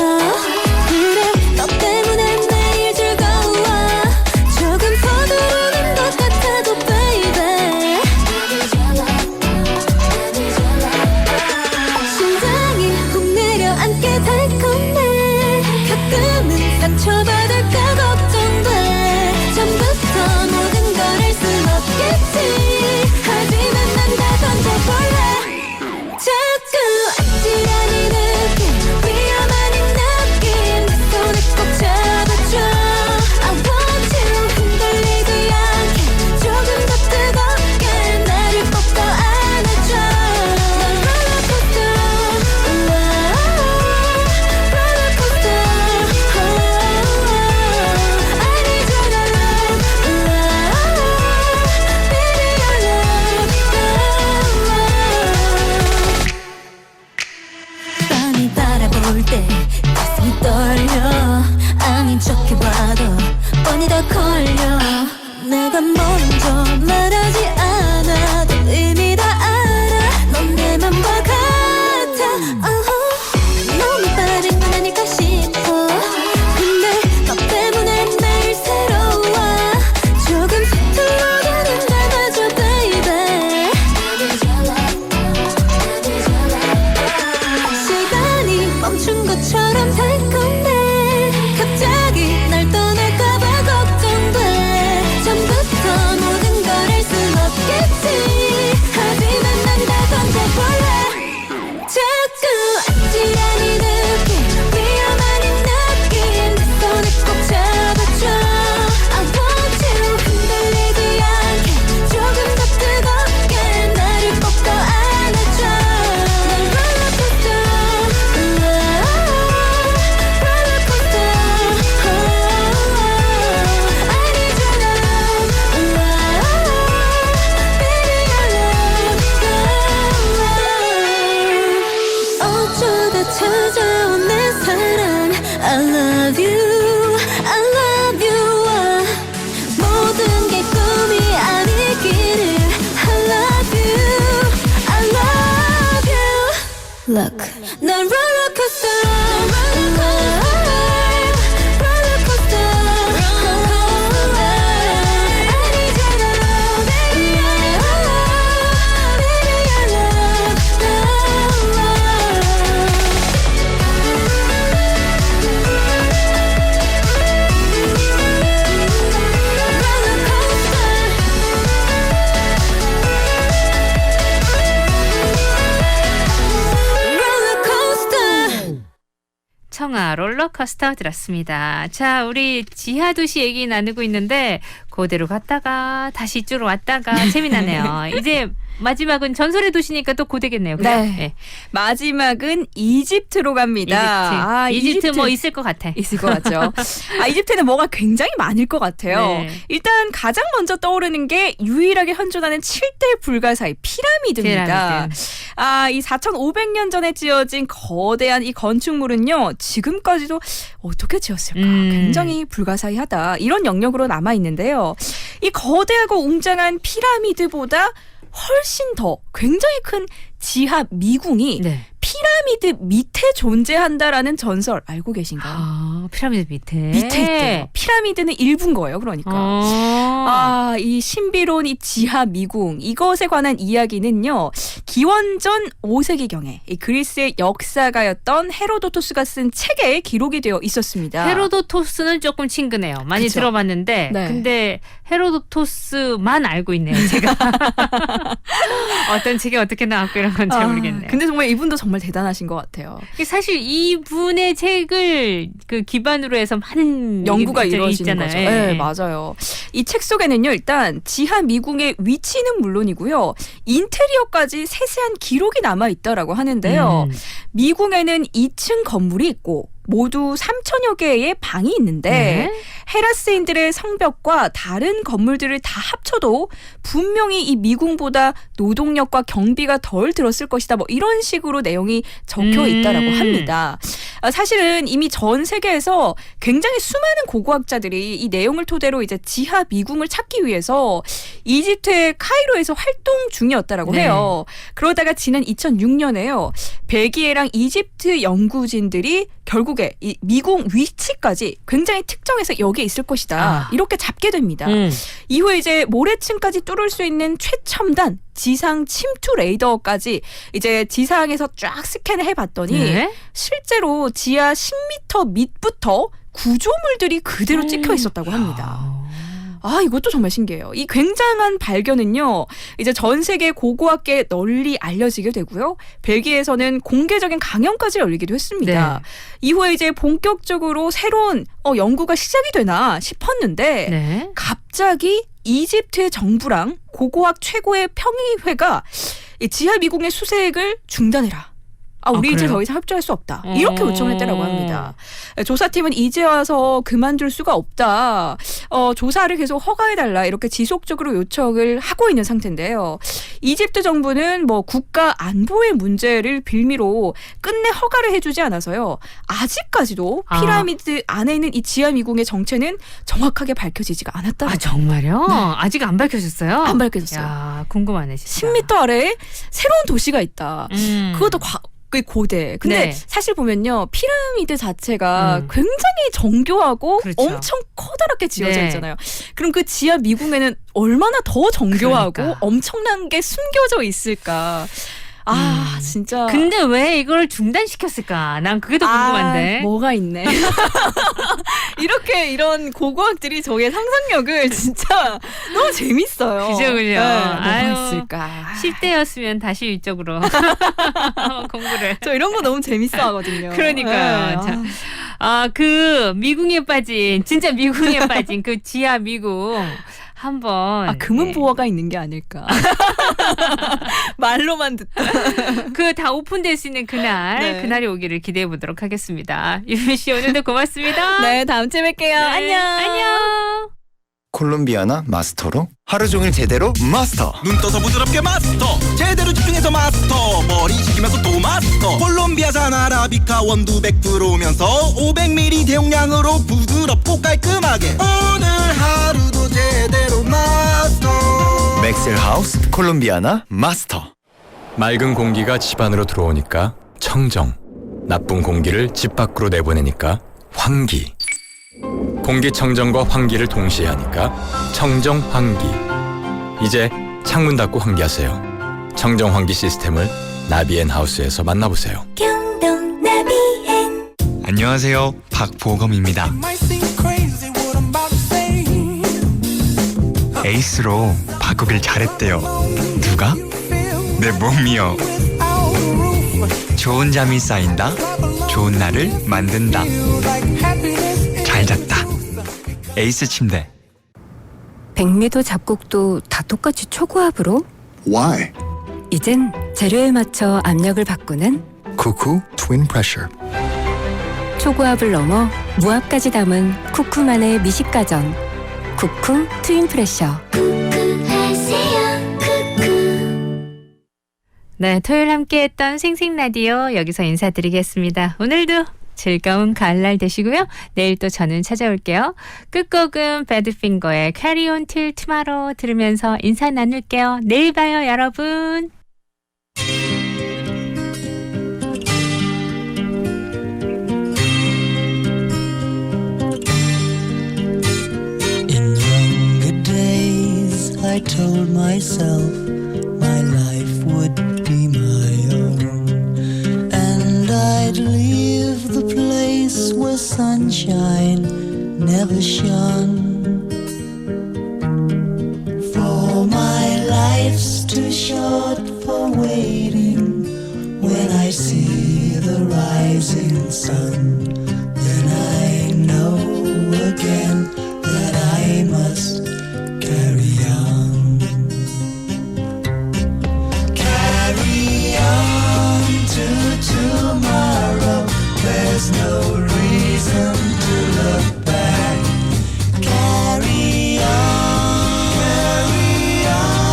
그래, 너 때문에 매일 즐거워. 조금 서두르는 것 같아도 baby. 심장이 훅 내려앉게 달콤해. 가끔은 상처받을까 걱정돼. 네 바라볼 때 가슴이 떨려 아닌 척해봐도 뻔히 다 걸려 내가 먼저 말하지 않아도 이미 다 알아 넌 내 맘과 같아 너무 빠른 건 아닐까 싶어 근데 너 때문에 매일 새로워 조금 서툴러가는 나가줘 baby 시간이 멈춘 것처럼 달콤해 갑자기 날 떠날까봐 걱정돼 처음부터 모든 걸 알 순 없겠지 하지만 난 다 던져볼래 자꾸 아찔한 이 느낌 위험한 이 느낌 내 손을 꼭 잡아줘 I want you 흔들리지 않게 조금 더 뜨겁게 나를 꼭 더 안아줘 난 롤러코스터 롤러코스터 I need your love baby I love you 어쩌다 찾아온 내 사랑 I love you I love you 모든 게 꿈이 아니기를 I love you I love you Look 난 롤러코스터 롤러코스터 I need your love baby I love 청아 롤러코스터 들었습니다. 자, 우리 지하도시 얘기 나누고 있는데 그대로 갔다가 다시 이쪽으로 왔다가 재미나네요. 이제 마지막은 전설의 도시니까 또 고되겠네요. 그래? 네. 마지막은 이집트로 갑니다. 이집트 뭐 있을 것 같아. 있을 것 같죠. 이집트는 뭐가 굉장히 많을 것 같아요. 네. 일단 가장 먼저 떠오르는 게 유일하게 현존하는 7대 불가사의 피라미드입니다. 이 4,500년 전에 지어진 거대한 이 건축물은요. 지금까지도 어떻게 지었을까? 굉장히 불가사의하다. 이런 영역으로 남아 있는데요. 이 거대하고 웅장한 피라미드보다 훨씬 더 굉장히 큰 지하 미궁이 피라미드 밑에 존재한다라는 전설 알고 계신가요? 피라미드 밑에 있대요. 피라미드는 일부인 거예요. 그러니까 이 신비로운 이 지하 미궁 이것에 관한 이야기는요. 기원전 5세기경에 이 그리스의 역사가였던 헤로도토스가 쓴 책에 기록이 되어 있었습니다. 헤로도토스는 조금 친근해요. 많이 그쵸? 들어봤는데 근데 헤로도토스만 알고 있네요. 제가 어떤 책이 어떻게 나왔고 이런 건 잘 모르겠네요. 근데 정말 이분도 정말 대단하신 것 같아요. 사실 이분의 책을 그 기반으로 해서 많은 연구가 이루어지는 있잖아요. 거죠. 네, 맞아요. 이 책 속에는요. 일단 지하 미궁의 위치는 물론이고요. 인테리어까지 세세한 기록이 남아있다라고 하는데요. 미궁에는 2층 건물이 있고 모두 3,000여 개의 방이 있는데 헤라스인들의 성벽과 다른 건물들을 다 합쳐도 분명히 이 미궁보다 노동력과 경비가 덜 들었을 것이다. 뭐 이런 식으로 내용이 적혀 있다라고 합니다. 사실은 이미 전 세계에서 굉장히 수많은 고고학자들이 이 내용을 토대로 이제 지하 미궁을 찾기 위해서 이집트의 카이로에서 활동 중이었다라고 해요. 그러다가 지난 2006년에요. 벨기에랑 이집트 연구진들이 결국에 이 미궁 위치까지 굉장히 특정해서 여기에 있을 것이다. 이렇게 잡게 됩니다. 이후에 이제 모래층까지 뚫을 수 있는 최첨단 지상 침투 레이더까지 이제 지상에서 쫙 스캔을 해봤더니 실제로 지하 10m 밑부터 구조물들이 그대로 찍혀 있었다고 합니다. 이것도 정말 신기해요. 이 굉장한 발견은요. 이제 전 세계 고고학계에 널리 알려지게 되고요. 벨기에에서는 공개적인 강연까지 열리기도 했습니다. 이후에 이제 본격적으로 새로운 연구가 시작이 되나 싶었는데 갑자기 이집트의 정부랑 고고학 최고의 평의회가 이 지하 미궁의 수색을 중단해라. 우리 이제 더 이상 협조할 수 없다. 이렇게 요청을 했다라고 합니다. 조사팀은 이제 와서 그만둘 수가 없다. 조사를 계속 허가해달라 이렇게 지속적으로 요청을 하고 있는 상태인데요. 이집트 정부는 뭐 국가 안보의 문제를 빌미로 끝내 허가를 해주지 않아서요. 아직까지도 피라미드 안에 있는 이 지하 미궁의 정체는 정확하게 밝혀지지가 않았다. 정말요? 네. 아직 안 밝혀졌어요? 안 밝혀졌어요. 야, 궁금하네 진짜. 10m 아래에 새로운 도시가 있다. 그것도 꽤 고대. 근데 네. 사실 보면요. 피라미드 자체가 굉장히 정교하고 그렇죠. 엄청 커다랗게 지어져 네. 있잖아요. 그럼 그 지하 미궁에는 얼마나 더 정교하고 그러니까. 엄청난 게 숨겨져 있을까. 진짜. 근데 왜 이걸 중단시켰을까? 난 그게 더 궁금한데. 뭐가 있네. 이런 고고학들이 저의 상상력을 진짜 너무 재밌어요. 그죠. 뭐가 있을까. 10대였으면 다시 이쪽으로 공부를. 저 이런 거 너무 재밌어 하거든요. 그러니까요. 자, 그 미궁에 빠진, 진짜 미궁에 빠진 그 지하 미궁. 한번 금은 보화가 있는 게 아닐까. 말로만 듣다. 그 다 오픈될 수 있는 그날, 그날이 오기를 기대해 보도록 하겠습니다. 유미 씨 오늘도 고맙습니다. 네, 다음 주에 뵐게요. 안녕. 안녕. 콜롬비아나 마스터로 하루 종일 제대로 마스터. 눈 떠서 부드럽게 마스터 제대로 집중해서 마스터 머리 식히면서 또 마스터 콜롬비아산 아라비카 원두 100%면서 500ml 대용량으로 부드럽고 깔끔하게 오늘 하루도 제대로 마스터 맥셀하우스 콜롬비아나 마스터. 맑은 공기가 집 안으로 들어오니까 청정, 나쁜 공기를 집 밖으로 내보내니까 환기. 공기청정과 환기를 동시에 하니까 청정환기. 이제 창문 닫고 환기하세요. 청정환기 시스템을 나비앤하우스에서 만나보세요. 안녕하세요, 박보검입니다. 에이스로 바꾸길 잘했대요. 누가? 내 몸이요. 좋은 잠이 쌓인다. 좋은 날을 만든다. 잘 잤다. 에이스 침대. 백미도 잡곡도 다 똑같이 초고압으로? Why? 이젠 재료에 맞춰 압력을 바꾸는 Cuckoo Twin Pressure. 초고압을 넘어 무압까지 담은 쿠쿠만의 미식가전. 쿠쿠 트윈 프레셔. 네, 토요일 함께했던 생생라디오 여기서 인사드리겠습니다. 오늘도 즐거운 가을날 되시고요. 내일 또 저는 찾아올게요. 끝곡은 배드핑거의 Carry On Till Tomorrow 들으면서 인사 나눌게요. 내일 봐요, 여러분. In younger days, I told myself my life would be my own, and I'd leave the place where sunshine never shone. For my life's too short for waiting. When I see the rising sun, then I know again that I must carry on. Carry on to tomorrow. There's no reason to look back. Carry on. Carry on.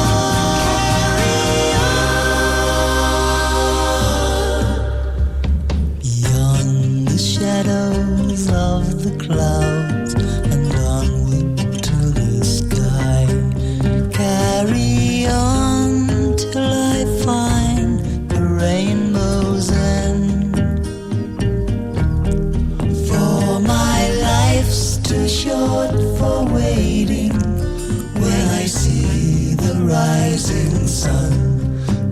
Beyond the shadows of the clouds and onward to the sky. Carry on till I find the rainbow's end. For my life's too short for waiting. When I see the rising sun,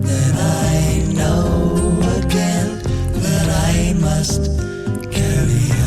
then I know again that I must carry on.